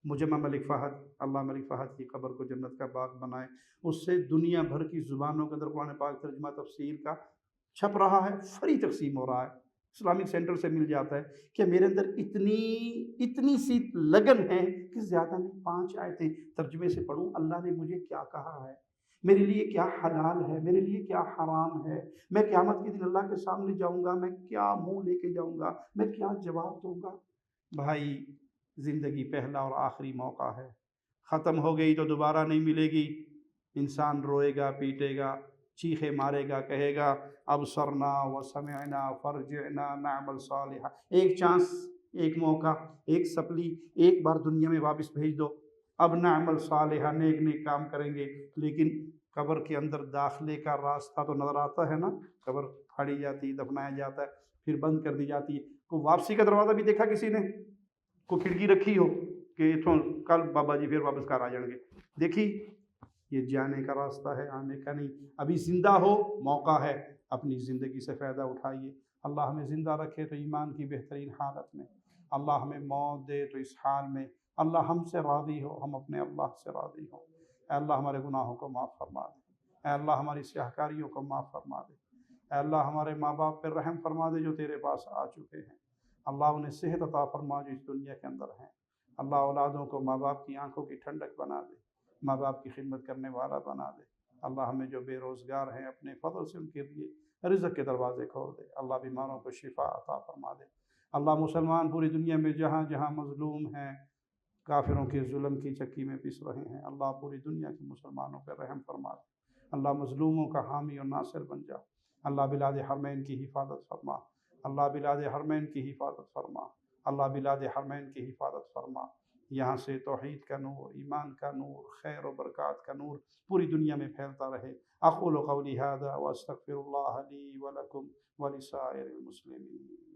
مجمع ملک فہد، اللہ ملک فہد کی قبر کو جنت کا باغ بنائے، اس سے دنیا بھر کی زبانوں کے اندر قرآن پاک ترجمہ تفسیر کا چھپ رہا ہے، فری تقسیم ہو رہا ہے، اسلامک سینٹر سے مل جاتا ہے۔ کہ میرے اندر اتنی سی لگن ہے کہ زیادہ نہیں 5 آیتیں ترجمے سے پڑھوں، اللہ نے مجھے کیا کہا ہے، میرے لیے کیا حلال ہے، میرے لیے کیا حرام ہے، میں قیامت کے دن اللہ کے سامنے جاؤں گا، میں کیا منہ لے کے جاؤں گا، میں کیا جواب دوں گا۔ بھائی زندگی پہلا اور آخری موقع ہے، ختم ہو گئی تو دوبارہ نہیں ملے گی۔ انسان روئے گا، پیٹے گا، چیخے مارے گا، کہے گا ابصرنا وسمعنا فرجعنا نعمل صالحا۔ ایک چانس، ایک موقع، ایک سپلی، ایک بار دنیا میں واپس بھیج دو، اب نعمل صالحا، نیک نیک کام کریں گے۔ لیکن قبر کے اندر داخلے کا راستہ تو نظر آتا ہے نا، قبر پھاڑی جاتی، دفنایا جاتا ہے، پھر بند کر دی جاتی ہے۔ کوئی واپسی کا دروازہ بھی دیکھا کسی نے؟ کوئی کھڑکی رکھی ہو کہ اتوں کل بابا جی پھر واپس گھر آ جان گے، دیکھیے یہ جانے کا راستہ ہے، آنے کا نہیں۔ ابھی زندہ ہو، موقع ہے، اپنی زندگی سے فائدہ اٹھائیے۔ اللہ ہمیں زندہ رکھے تو ایمان کی بہترین حالت میں، اللہ ہمیں موت دے تو اس حال میں اللہ ہم سے راضی ہو، ہم اپنے اللہ سے راضی ہوں۔ اے اللہ ہمارے گناہوں کو معاف فرما دے، اے اللہ ہماری سیاہکاریوں کو معاف فرما دے، اے اللہ ہمارے ماں باپ پر رحم فرما دے جو تیرے پاس آ چکے ہیں، اللہ انہیں صحت عطا فرما جو اس دنیا کے اندر ہیں، اللہ اولادوں کو ماں باپ کی آنکھوں کی ٹھنڈک بنا دے، ماں باپ کی خدمت کرنے والا بنا دے، اللہ ہمیں جو بے روزگار ہیں اپنے فضل سے ان کے لیے رزق کے دروازے کھول دے، اللہ بیماروں کو شفا عطا فرما دے، اللہ مسلمان پوری دنیا میں جہاں جہاں مظلوم ہیں، کافروں کے ظلم کی چکی میں پس رہے ہیں، اللہ پوری دنیا کے مسلمانوں پر رحم فرما دے، اللہ مظلوموں کا حامی اور ناصر بن جا، اللہ بلاد حرمین کی حفاظت فرما، اللہ بلاد حرمین کی حفاظت فرما، اللہ بلاد حرمین کی حفاظت فرما، یہاں سے توحید کا نور، ایمان کا نور، خیر و برکات کا نور پوری دنیا میں پھیلتا رہے۔ اقول قولی ھذا واستغفر اللہ لی ولکم ولسائر المسلمین۔